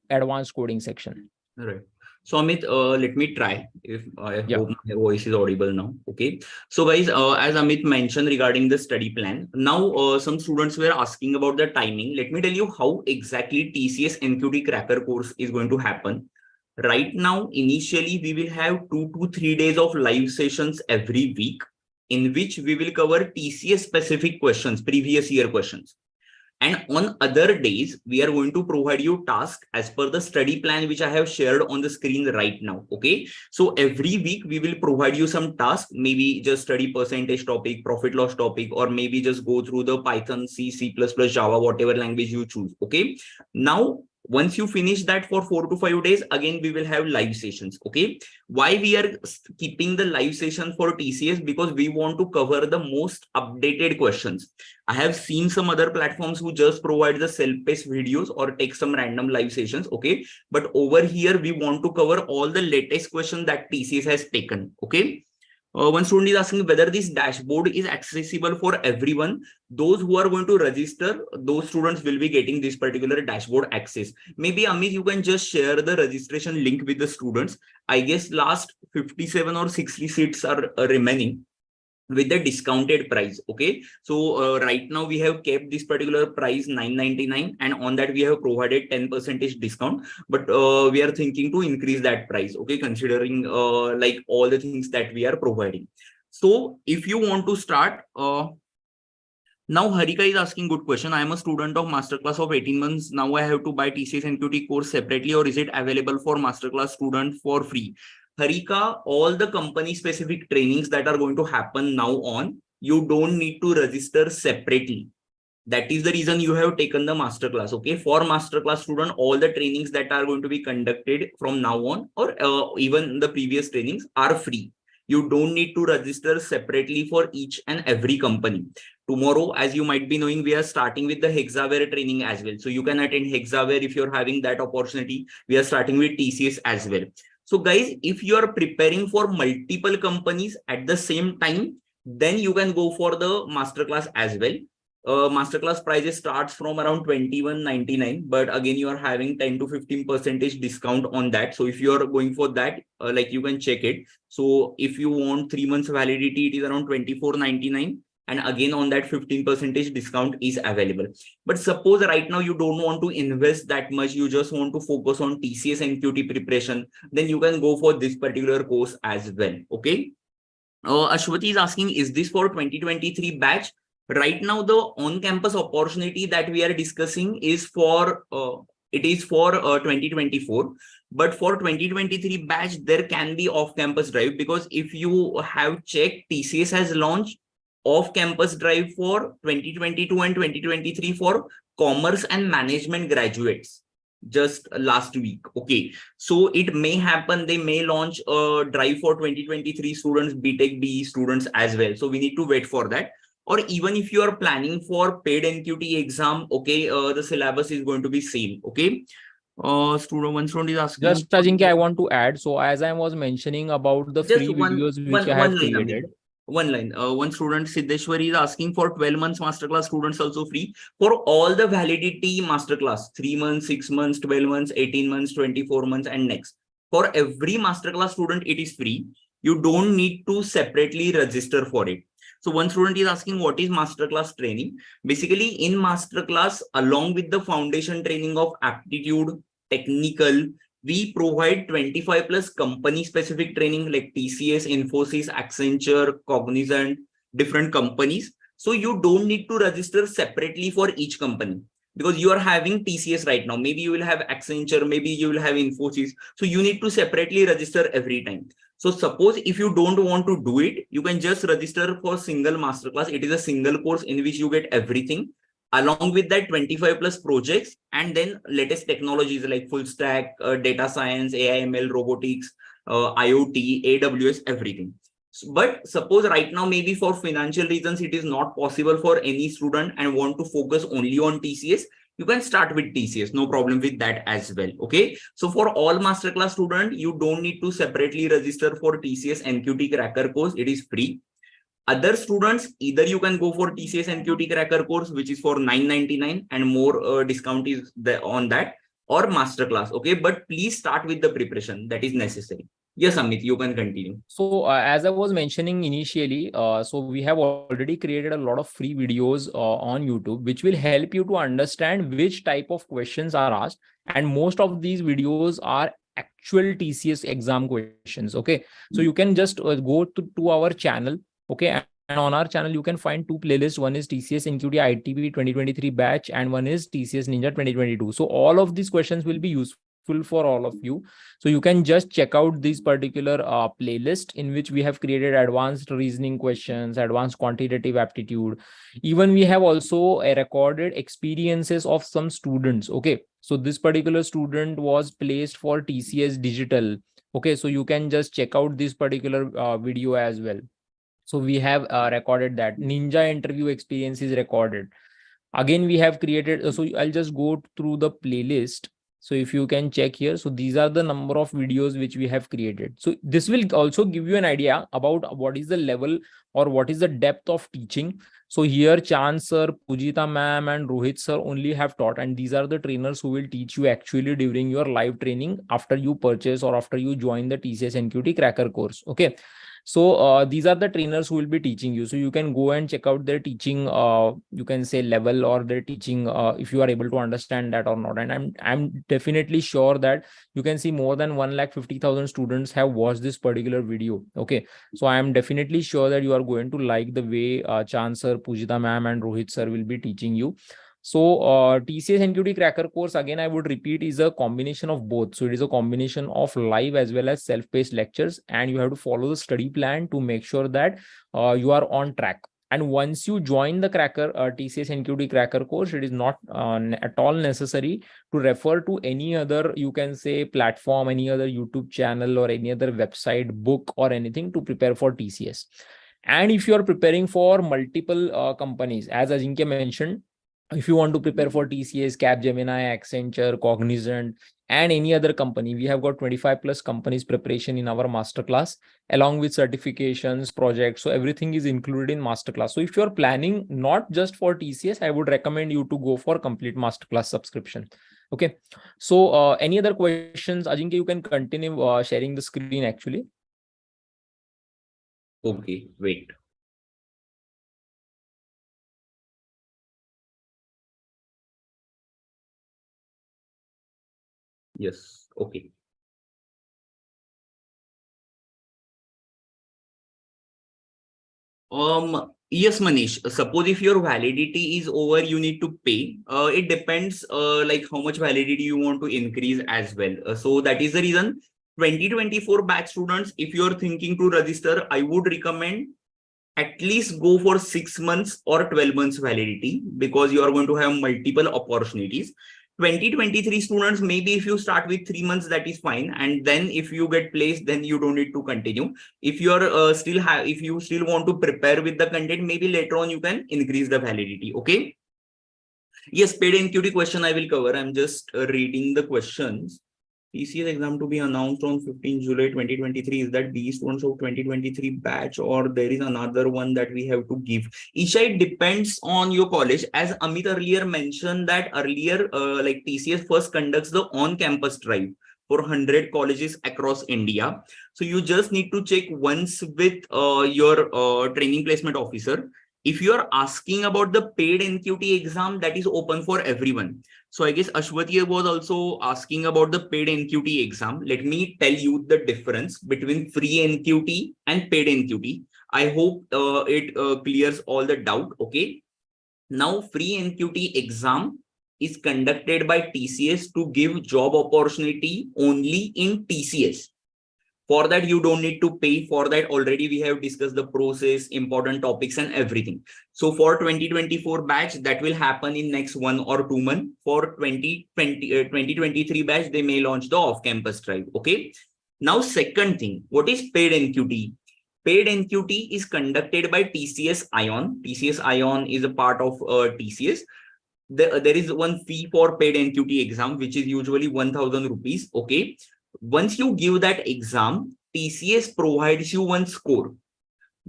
advanced coding section. Right. So Amit, let me try if I Yeah. hope my voice is audible now. Okay. So guys, as Amit mentioned regarding the study plan, now some students were asking about the timing. Let me tell you how exactly TCS NQT Cracker course is going to happen. Right now, initially, we will have 2 to 3 days of live sessions every week, in which we will cover TCS specific questions, previous year questions. And on other days, we are going to provide you tasks as per the study plan, which I have shared on the screen right now. Okay. So every week we will provide you some tasks, maybe just study percentage topic, profit loss topic, or maybe just go through the Python, C, C++, Java, whatever language you choose. Okay. Now, once you finish that for 4 to 5 days, again, we will have live sessions. Okay. Why we are keeping the live session for TCS? Because we want to cover the most updated questions. I have seen some other platforms who just provide the self-paced videos or take some random live sessions. Okay. But over here, we want to cover all the latest questions that TCS has taken. Okay. One student is asking whether this dashboard is accessible for everyone. Those who are going to register, those students will be getting this particular dashboard access. Maybe Amit, you can just share the registration link with the students. I guess last 57 or 60 seats are remaining with the discounted price. Okay. So right now we have kept this particular price 999, and on that we have provided 10% discount, but we are thinking to increase that price. Okay. Considering like all the things that we are providing. So if you want to start, now Harika is asking good question. I am a student of masterclass of 18 months. Now I have to buy TCS NQT course separately, or is it available for masterclass student for free? Harika, all the company specific trainings that are going to happen now on, you don't need to register separately. That is the reason you have taken the masterclass. Okay. For masterclass student, all the trainings that are going to be conducted from now on, or even the previous trainings, are free. You don't need to register separately for each and every company. Tomorrow, as you might be knowing, we are starting with the Hexaware training as well. So you can attend Hexaware if you're having that opportunity. We are starting with TCS as well. So guys, if you are preparing for multiple companies at the same time, then you can go for the masterclass as well. Masterclass prices starts from around 2199, but again you are having 10 to 15% discount on that. So if you are going for that, like you can check it. So if you want 3 months validity, it is around 2499, and again on that 15% discount is available. But suppose right now you don't want to invest that much, you just want to focus on TCS NQT preparation, then you can go for this particular course as well. Okay. Ashwati is asking, is this for 2023 batch? Right now, the on-campus opportunity that we are discussing is for 2024. But for 2023 batch, there can be off-campus drive, because if you have checked, TCS has launched off-campus drive for 2022 and 2023 for commerce and management graduates just last week. Okay. So it may happen, they may launch a drive for 2023 students, BTech BE students as well. So we need to wait for that. Or even if you are planning for paid NQT exam, okay, the syllabus is going to be same. Okay. One student is asking. Just Ajinkya, I want to add. So as I was mentioning about the Just free videos which I one have line, Amit. created. One line. One student, Siddheshwari, is asking for 12 months masterclass students also free for all the validity masterclass, 3 months, 6 months, 12 months, 18 months, 24 months, and next. For every masterclass student, it is free. You don't need to separately register for it. So one student is asking what is masterclass training. Basically, in masterclass, along with the foundation training of aptitude, technical, we provide 25 plus company specific training like TCS, Infosys, Accenture, Cognizant, different companies. So you don't need to register separately for each company because you are having TCS right now. Maybe you will have Accenture, maybe you will have Infosys. So you need to separately register every time. So suppose if you don't want to do it, you can just register for single masterclass. It is a single course in which you get everything. Along with that 25 plus projects and then latest technologies like full stack, data science, AI, ML, robotics, IoT, AWS, everything. But suppose right now, maybe for financial reasons, it is not possible for any student and want to focus only on TCS. You can start with TCS, no problem with that as well. Okay. So for all masterclass student, you don't need to separately register for TCS NQT Cracker course. It is free. Other students, either you can go for TCS NQT Cracker course, which is for 999 and more discount is on that, or masterclass. Okay, but please start with the preparation that is necessary. Yes, Amit, you can continue. So as I was mentioning initially, so we have already created a lot of free videos on YouTube, which will help you to understand which type of questions are asked. And most of these videos are actual TCS exam questions. Okay. So you can just go to our channel. Okay. And on our channel, you can find two playlists. One is TCS NQT ITB 2023 batch and one is TCS Ninja 2022. So all of these questions will be useful for all of you. So you can just check out this particular playlist in which we have created advanced reasoning questions, advanced quantitative aptitude. Even we have also recorded experiences of some students. Okay. So this particular student was placed for TCS Digital. Okay. So you can just check out this particular video as well. So we have recorded that. Ninja interview experience is recorded. Again, we have created, so I'll just go through the playlist. So if you can check here, so these are the number of videos which we have created. So this will also give you an idea about what is the level or what is the depth of teaching. So here Chan sir, Pujita ma'am and Rohit sir only have taught, and these are the trainers who will teach you actually during your live training after you purchase or after you join the TCS NQT Cracker course. Okay. So these are the trainers who will be teaching you. So you can go and check out their teaching, you can say level or their teaching, if you are able to understand that or not. And I'm definitely sure that you can see more than 150,000 students have watched this particular video. Okay. So I am definitely sure that you are going to like the way Chan sir, Pujita ma'am and Rohit sir will be teaching you. So TCS NQT Cracker course, again, I would repeat, is a combination of both. So it is a combination of live as well as self-paced lectures, and you have to follow the study plan to make sure that you are on track. And once you join the Cracker TCS NQT Cracker course, it is not at all necessary to refer to any other, you can say, platform, any other YouTube channel or any other website, book or anything to prepare for TCS. And if you are preparing for multiple companies, as Ajinkya mentioned, if you want to prepare for TCS, Capgemini, Accenture, Cognizant, and any other company, we have got 25 plus companies preparation in our masterclass, along with certifications, projects. So everything is included in masterclass. So if you are planning not just for TCS, I would recommend you to go for complete masterclass subscription. Okay. So any other questions? Ajinkya, you can continue sharing the screen actually. Okay, wait. Yes, okay. Yes, Manish. Suppose if your validity is over, you need to pay. It depends, like how much validity you want to increase as well. So that is the reason. 2024 batch students, if you are thinking to register, I would recommend at least go for 6 months or 12 months validity because you are going to have multiple opportunities. 2023 students, maybe if you start with 3 months, that is fine, and then if you get placed, then you don't need to continue. If you are if you still want to prepare with the content, maybe later on you can increase the validity. Okay. Yes, paid NQT question I will cover. I'm just reading the questions. TCS exam to be announced on 15 July 2023. Is that the students of 2023 batch, or there is another one that we have to give? Isha, it depends on your college. As Amit earlier mentioned that earlier, like TCS first conducts the on-campus drive for 100 colleges across India. So you just need to check once with your training placement officer. If you are asking about the paid NQT exam, that is open for everyone. So I guess Ashwati was also asking about the paid NQT exam. Let me tell you the difference between free NQT and paid NQT. I hope it clears all the doubt. Okay. Now, free NQT exam is conducted by TCS to give job opportunity only in TCS. For that, you don't need to pay. For that, already we have discussed the process, important topics, and everything. So for 2024 batch, that will happen in next 1 or 2 months. For 2023 batch, they may launch the off-campus drive. Okay. Now, second thing, what is paid NQT? Paid NQT is conducted by TCS Ion. TCS Ion is a part of TCS. There is one fee for paid NQT exam, which is usually 1,000 rupees. Okay. Once you give that exam, TCS provides you one score.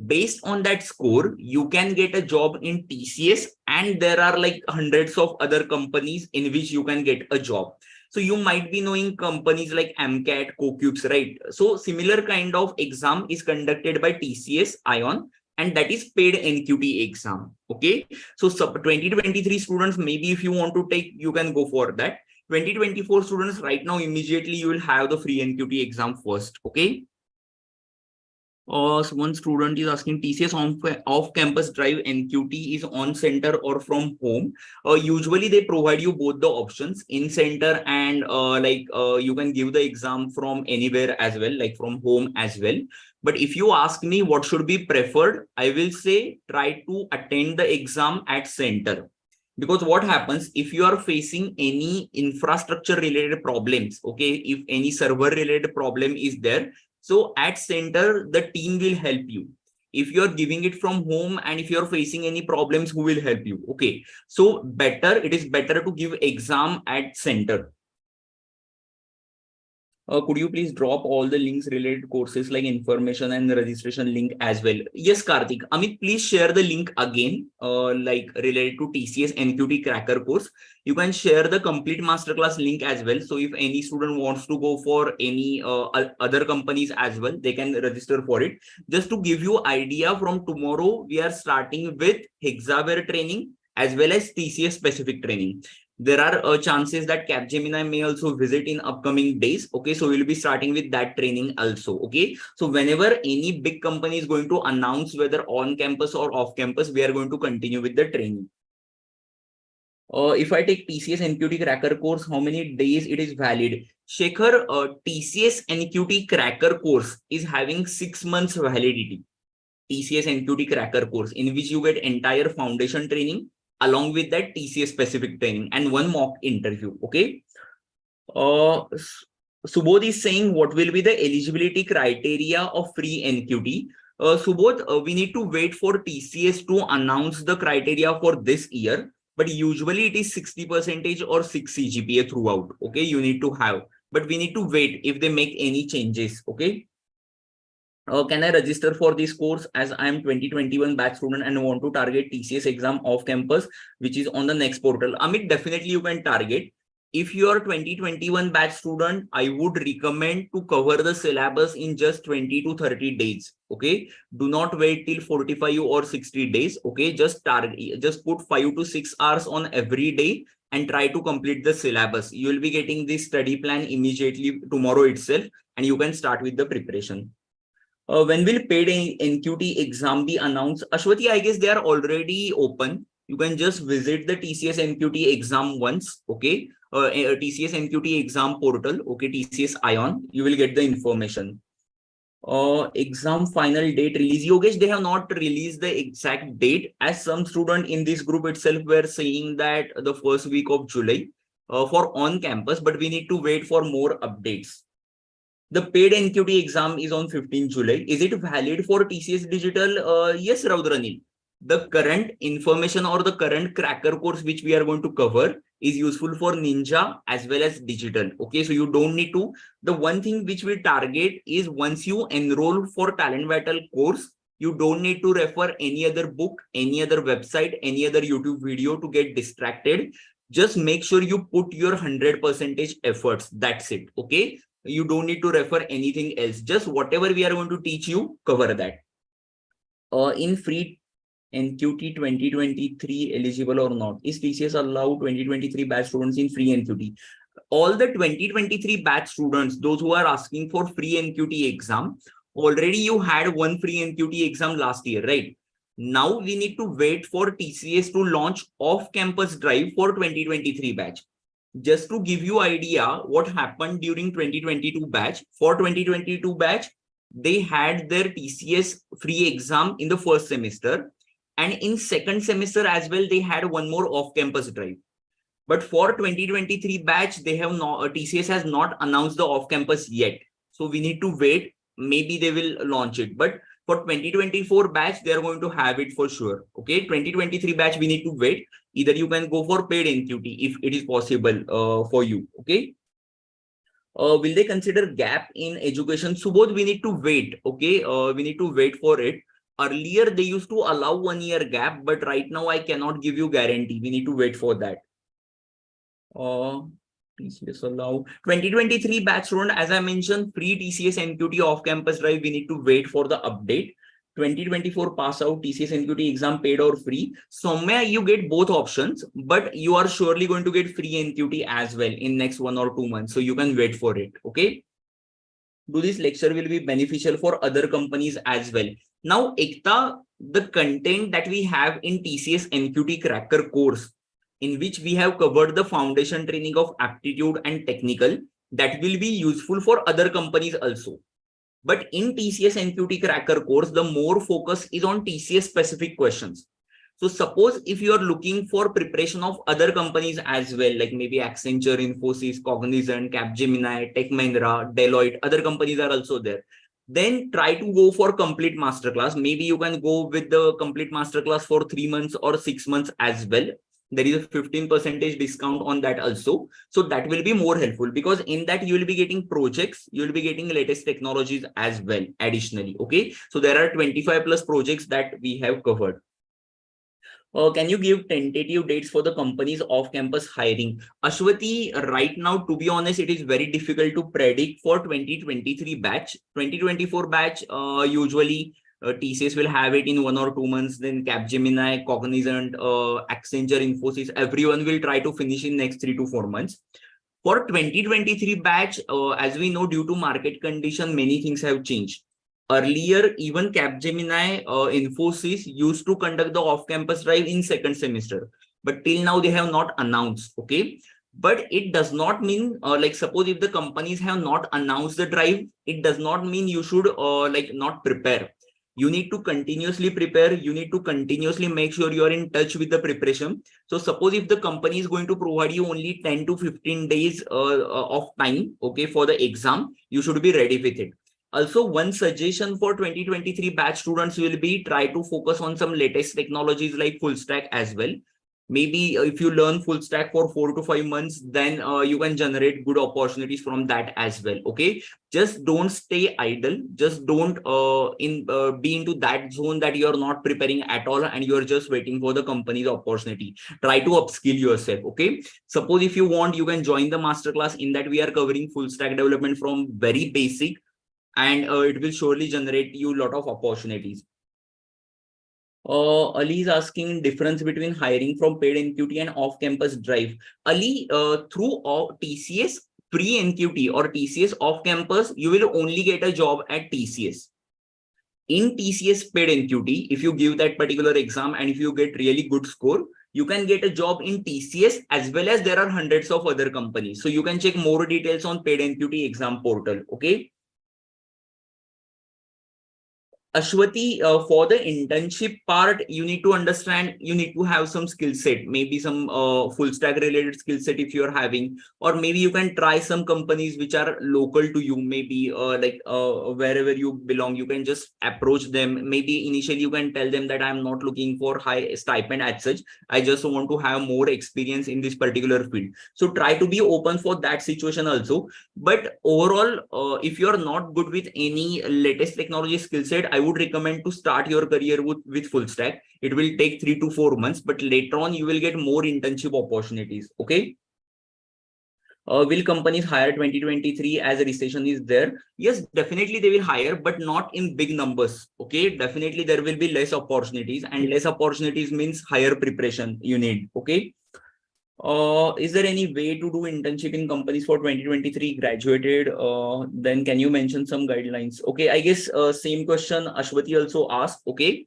Based on that score, you can get a job in TCS, and there are like hundreds of other companies in which you can get a job. So you might be knowing companies like MCAT, CoCubes, right? So similar kind of exam is conducted by TCS Ion, and that is paid NQT exam. Okay. So 2023 students, maybe if you want to take, you can go for that. 2024 students, right now, immediately you will have the free NQT exam first. Okay. So one student is asking, TCS off-campus drive NQT is on center or from home? Usually they provide you both the options, in center and you can give the exam from anywhere as well, like from home as well. But if you ask me what should be preferred, I will say try to attend the exam at center. Because what happens if you are facing any infrastructure related problems, okay, if any server related problem is there, so at center, the team will help you. If you're giving it from home and if you're facing any problems, who will help you? Okay. So it is better to give exam at center. Could you please drop all the links related courses like information and registration link as well? Yes, Karthik. Amit, please share the link again, like related to TCS NQT Cracker course. You can share the complete masterclass link as well. So if any student wants to go for any other companies as well, they can register for it. Just to give you idea, from tomorrow, we are starting with Hexaware training as well as TCS specific training. There are chances that Capgemini may also visit in upcoming days. Okay, so we'll be starting with that training also. Okay, so whenever any big company is going to announce whether on campus or off campus, we are going to continue with the training. If I take TCS NQT Cracker course, how many days it is valid? Shekhar, TCS NQT Cracker course is having 6 months validity. TCS NQT Cracker course, in which you get entire foundation training, along with that TCS specific training and one mock interview. Okay. Subodh is saying, what will be the eligibility criteria of free NQT? Subodh, we need to wait for TCS to announce the criteria for this year, but usually it is 60% or 6 CGPA throughout. Okay, you need to have, but we need to wait if they make any changes. Okay. Can I register for this course as I am 2021 batch student and want to target TCS exam off campus, which is on the next portal? Amit, definitely you can target. If you are 2021 batch student, I would recommend to cover the syllabus in just 20 to 30 days. Okay. Do not wait till 45 or 60 days. Okay. Just put 5 to 6 hours on every day and try to complete the syllabus. You will be getting this study plan immediately tomorrow itself, and you can start with the preparation. When will paid NQT exam be announced? Ashwati, I guess they are already open. You can just visit the TCS NQT exam once. Okay. TCS NQT exam portal. Okay. TCS Ion. You will get the information. Exam final date release. Yogesh, they have not released the exact date, as some student in this group itself were saying that the first week of July for on campus, but we need to wait for more updates. The paid NQT exam is on 15 July. Is it valid for TCS Digital? Yes, Raudranil. The current information or the current cracker course which we are going to cover is useful for Ninja as well as digital. Okay, so you don't need to. The one thing which we target is once you enroll for Talent Battle course, you don't need to refer any other book, any other website, any other YouTube video to get distracted. Just make sure you put your 100% efforts. That's it. Okay, you don't need to refer anything else. Just whatever we are going to teach you, cover that. In free NQT 2023 eligible or not? Is TCS allow 2023 batch students in free NQT? All the 2023 batch students, those who are asking for free NQT exam, already you had one free NQT exam last year, right? Now we need to wait for TCS to launch off-campus drive for 2023 batch. Just to give you idea what happened during 2022 batch, for 2022 batch, they had their TCS free exam in the first semester, and in second semester as well, they had one more off-campus drive. But for 2023 batch, they have not, TCS has not announced the off-campus yet. So we need to wait. Maybe they will launch it. But for 2024 batch, they are going to have it for sure. Okay, 2023 batch, we need to wait. Either you can go for paid NQT if it is possible for you. Okay. Will they consider gap in education? So both we need to wait. Okay, we need to wait for it. Earlier, they used to allow 1 year gap, but right now I cannot give you guarantee. We need to wait for that. TCS allow 2023 batch student, as I mentioned, free TCS NQT off-campus drive. We need to wait for the update. 2024 pass out TCS NQT exam, paid or free. Somewhere you get both options, but you are surely going to get free NQT as well in next 1 or 2 months. So you can wait for it. Okay. Do this lecture will be beneficial for other companies as well. Now, Ekta, the content that we have in TCS NQT Cracker course, in which we have covered the foundation training of aptitude and technical, that will be useful for other companies also. But in TCS NQT Cracker course, the more focus is on TCS specific questions. So suppose if you are looking for preparation of other companies as well, like maybe Accenture, Infosys, Cognizant, Capgemini, Tech Mahindra, Deloitte, other companies are also there. Then try to go for complete masterclass. Maybe you can go with the complete masterclass for 3 months or 6 months as well. There is a 15% discount on that also. So that will be more helpful, because in that you will be getting projects, you will be getting latest technologies as well additionally. Okay, so there are 25 plus projects that we have covered. Can you give tentative dates for the companies off-campus hiring? Ashwati, right now, to be honest, it is very difficult to predict for 2023 batch. 2024 batch, usually TCS will have it in 1 or 2 months. Then Capgemini, Cognizant, Accenture, Infosys, everyone will try to finish in next 3 to 4 months. For 2023 batch, as we know, due to market condition, many things have changed. Earlier, even Capgemini, Infosys used to conduct the off-campus drive in second semester, but till now they have not announced. Okay, but it does not mean like suppose if the companies have not announced the drive, it does not mean you should like not prepare. You need to continuously prepare. You need to continuously make sure you are in touch with the preparation. So suppose if the company is going to provide you only 10 to 15 days of time, okay, for the exam, you should be ready with it. Also, one suggestion for 2023 batch students will be try to focus on some latest technologies like full stack as well. Maybe if you learn full stack for 4 to 5 months, then you can generate good opportunities from that as well. Okay, just don't stay idle. Just don't be into that zone that you're not preparing at all and you're just waiting for the company's opportunity. Try to upskill yourself. Okay, suppose if you want, you can join the masterclass. In that we are covering full stack development from very basic, and it will surely generate you a lot of opportunities. Ali is asking difference between hiring from paid NQT and off-campus drive. Ali, through TCS pre-NQT or TCS off-campus, you will only get a job at TCS. In TCS paid NQT, if you give that particular exam and if you get really good score, you can get a job in TCS as well as there are hundreds of other companies. So you can check more details on paid NQT exam portal. Okay. Ashwati, for the internship part, you need to understand, you need to have some skill set, maybe some full stack related skill set if you're having, or maybe you can try some companies which are local to you, maybe wherever you belong, you can just approach them. Maybe initially you can tell them that I'm not looking for high stipend as such. I just want to have more experience in this particular field. So try to be open for that situation also. But overall, if you're not good with any latest technology skill set, I would recommend to start your career with full stack. It will take 3 to 4 months, but later on you will get more internship opportunities. Okay. Will companies hire 2023 as a recession is there? Yes, definitely they will hire, but not in big numbers. Okay, definitely there will be less opportunities, and less opportunities means higher preparation you need. Okay. Is there any way to do internship in companies for 2023 graduated? Then can you mention some guidelines? Okay, I guess same question Ashwati also asked. Okay,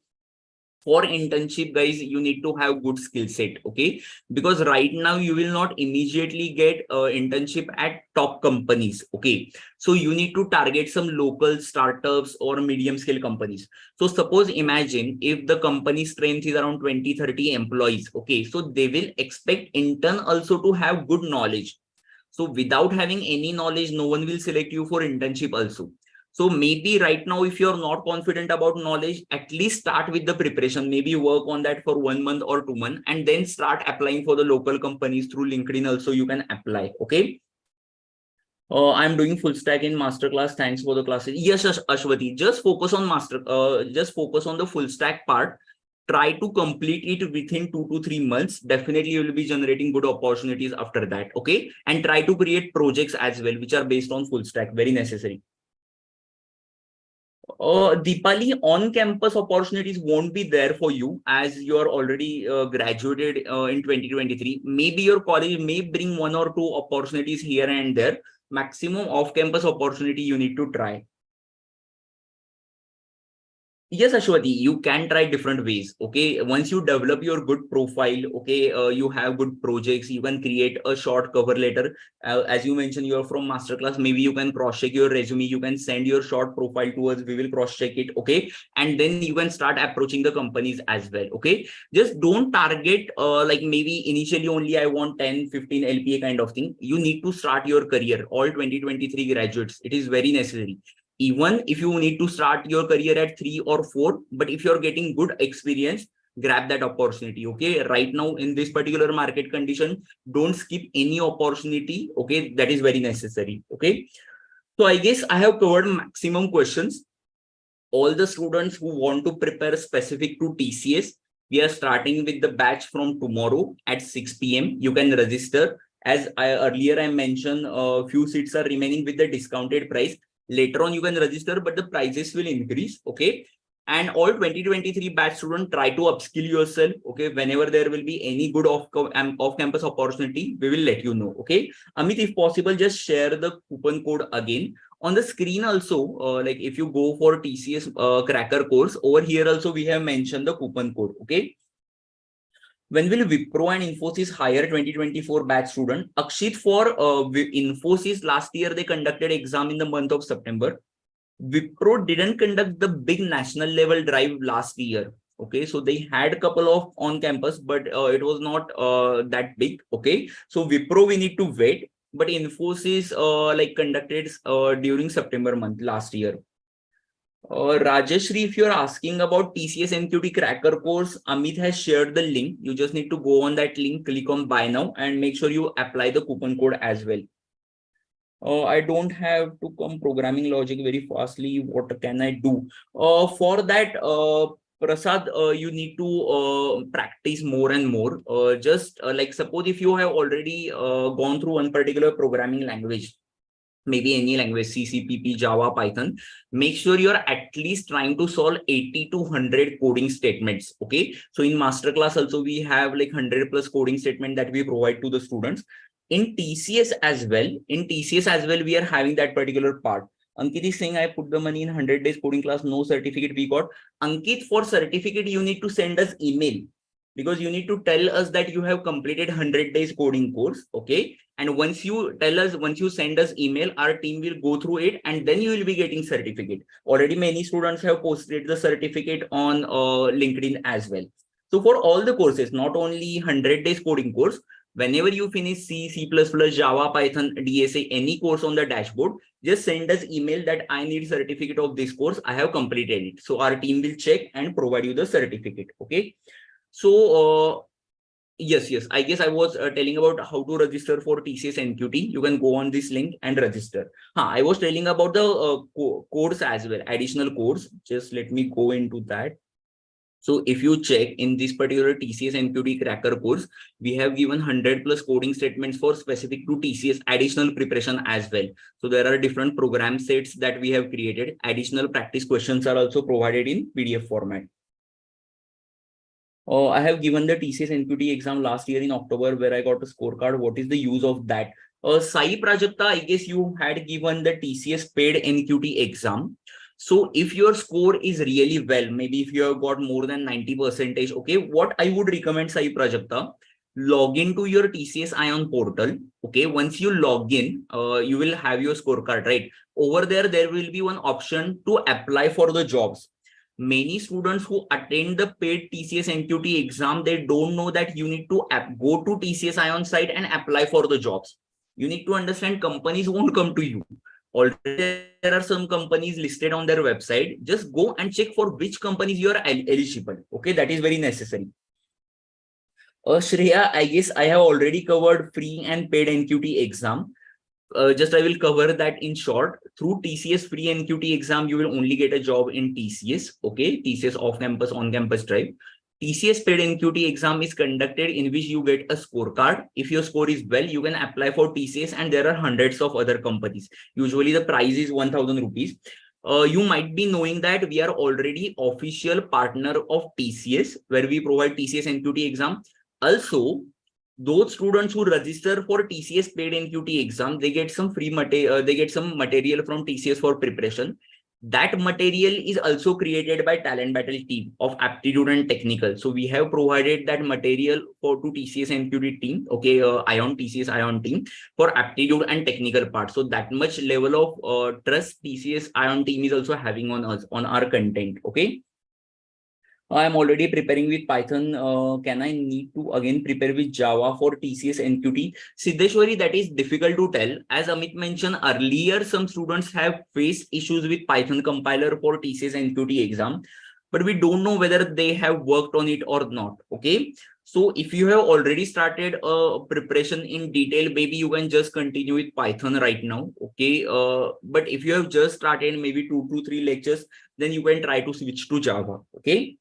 for internship, guys, you need to have good skill set. Okay, because right now you will not immediately get internship at top companies. Okay, so you need to target some local startups or medium scale companies. So suppose imagine if the company strength is around 20-30 employees. Okay, so they will expect intern also to have good knowledge. So without having any knowledge, no one will select you for internship also. So maybe right now, if you're not confident about knowledge, at least start with the preparation. Maybe work on that for 1 month or 2 months, and then start applying for the local companies through LinkedIn. Also, you can apply. Okay. I'm doing full stack in masterclass. Thanks for the classes. Yes, Ashwati, just focus on just focus on the full stack part. Try to complete it within 2 to 3 months. Definitely you will be generating good opportunities after that. Okay. And try to create projects as well, which are based on full stack. Very necessary. Deepali, on-campus opportunities won't be there for you as you are already graduated in 2023. Maybe your college may bring 1 or 2 opportunities here and there. Maximum off-campus opportunity you need to try. Yes, Ashwati, you can try different ways. Okay, once you develop your good profile, okay, you have good projects, you can create a short cover letter. As you mentioned, you're from masterclass. Maybe you can cross check your resume. You can send your short profile to us. We will cross check it. Okay, and then you can start approaching the companies as well. Okay, just don't target like maybe initially only I want 10-15 LPA kind of thing. You need to start your career. All 2023 graduates, it is very necessary. Even if you need to start your career at 3 or 4, but if you're getting good experience, grab that opportunity. Okay, right now in this particular market condition, don't skip any opportunity. Okay, that is very necessary. Okay, so I guess I have covered maximum questions. All the students who want to prepare specific to TCS, we are starting with the batch from tomorrow at 6 p.m. You can register. As earlier I mentioned, a few seats are remaining with the discounted price. Later on, you can register, but the prices will increase. Okay. And all 2023 batch students, try to upskill yourself. Okay. Whenever there will be any good off-campus opportunity, we will let you know. Okay. Amit, if possible, just share the coupon code again. On the screen also, like if you go for TCS cracker course, over here also we have mentioned the coupon code. Okay. When will Wipro and Infosys hire 2024 batch student? Akshit, for Infosys, last year they conducted exam in the month of September. Wipro didn't conduct the big national level drive last year. Okay, so they had a couple of on campus, but it was not that big. Okay, so Wipro we need to wait, but Infosys like conducted during September month last year. Rajeshri, if you're asking about TCS NQT cracker course, Amit has shared the link. You just need to go on that link, click on buy now, and make sure you apply the coupon code as well. I don't have to come programming logic very fastly. What can I do? For that, Prasad, you need to practice more and more. Just like suppose if you have already gone through one particular programming language, maybe any language, C, C, P, P, Java, Python, make sure you're at least trying to solve 80 to 100 coding statements. Okay. So in masterclass also, we have like 100+ coding statement that we provide to the students. In TCS as well, we are having that particular part. Ankit is saying, I put the money in 100 days coding class, no certificate we got. Ankit, for certificate, you need to send us email, because you need to tell us that you have completed 100 days coding course. Okay. And once you tell us, once you send us email, our team will go through it, and then you will be getting certificate. Already many students have posted the certificate on LinkedIn as well. So for all the courses, not only 100 days coding course, whenever you finish C, C++, Java, Python, DSA, any course on the dashboard, just send us email that I need certificate of this course. I have completed it. So our team will check and provide you the certificate. Okay. So yes, I guess I was telling about how to register for TCS NQT. You can go on this link and register. I was telling about the course as well, additional course. Just let me go into that. So if you check in this particular TCS NQT cracker course, we have given 100 plus coding statements for specific to TCS additional preparation as well. So there are different program sets that we have created. Additional practice questions are also provided in PDF format. I have given the TCS NQT exam last year in October where I got a scorecard. What is the use of that? Sai Prajakta, I guess you had given the TCS paid NQT exam. So if your score is really well, maybe if you have got more than 90%, okay, what I would recommend, Sai Prajakta, log into your TCS Ion portal. Okay, once you log in, you will have your scorecard, right? Over there, there will be one option to apply for the jobs. Many students who attend the paid TCS NQT exam, they don't know that you need to go to TCS Ion site and apply for the jobs. You need to understand companies won't come to you. Already there are some companies listed on their website. Just go and check for which companies you are eligible. Okay, that is very necessary. Shreya, I guess I have already covered free and paid NQT exam. Just I will cover that in short. Through TCS free NQT exam, you will only get a job in TCS. Okay, TCS off campus, on campus drive. TCS paid NQT exam is conducted in which you get a scorecard. If your score is well, you can apply for TCS, and there are hundreds of other companies. Usually the price is 1,000 rupees. You might be knowing that we are already official partner of TCS, where we provide TCS NQT exam. Also, those students who register for TCS paid NQT exam, they get some free material. They get some material from TCS for preparation. That material is also created by Talent Battle team of Aptitude and Technical. So we have provided that material for to TCS NQT team. Okay, TCS Ion team for Aptitude and Technical part. So that much level of trust TCS Ion team is also having on us, on our content. Okay. I am already preparing with Python. Can I need to again prepare with Java for TCS NQT? Siddheshwari, that is difficult to tell. As Amit mentioned earlier, some students have faced issues with Python compiler for TCS NQT exam, but we don't know whether they have worked on it or not. Okay. So if you have already started preparation in detail, maybe you can just continue with Python right now. Okay. But if you have just started maybe 2 to 3 lectures, then you can try to switch to Java. Okay.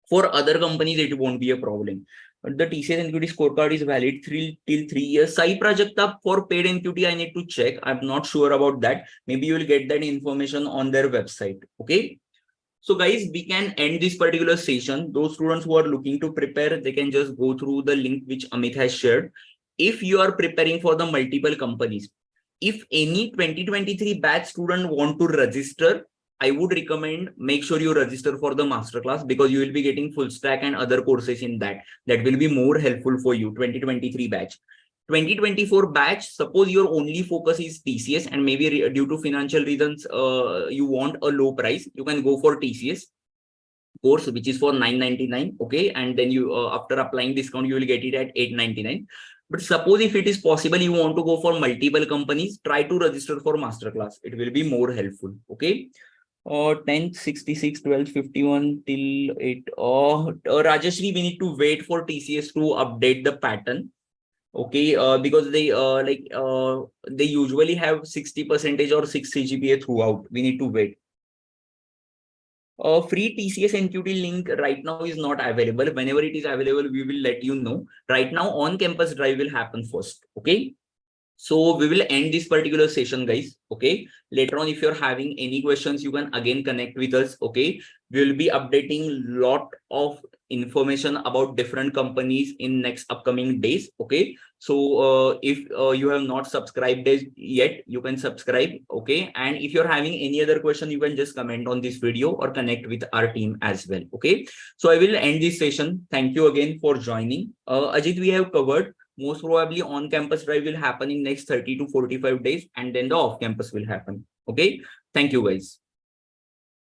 For other companies, it won't be a problem. But the TCS NQT scorecard is valid till 3 years. Sai Prajakta for paid NQT, I need to check. I'm not sure about that. Maybe you will get that information on their website. Okay. So guys, we can end this particular session. Those students who are looking to prepare, they can just go through the link which Amit has shared. If you are preparing for the multiple companies, if any 2023 batch student want to register, I would recommend make sure you register for the masterclass, because you will be getting full stack and other courses in that. That will be more helpful for you. 2023 batch. 2024 batch, suppose your only focus is TCS and maybe due to financial reasons, you want a low price, you can go for TCS course, which is for 999. Okay. And then you, after applying discount, you will get it at 899. But suppose if it is possible, you want to go for multiple companies, try to register for masterclass. It will be more helpful. Okay. 10th 66 12th 51 till 8. Rajashri, we need to wait for TCS to update the pattern. Okay, because they usually have 60% or 6 CGPA throughout. We need to wait. Free TCS NQT link right now is not available. Whenever it is available, we will let you know. Right now, on campus drive will happen first. Okay. So we will end this particular session, guys. Okay. Later on, if you're having any questions, you can again connect with us. Okay. We will be updating lot of information about different companies in next upcoming days. Okay. So if you have not subscribed yet, you can subscribe. Okay. And if you're having any other question, you can just comment on this video or connect with our team as well. Okay. So I will end this session. Thank you again for joining. Ajit, we have covered most probably on-campus drive will happen in next 30 to 45 days, and then the off-campus will happen. Okay. Thank you, guys.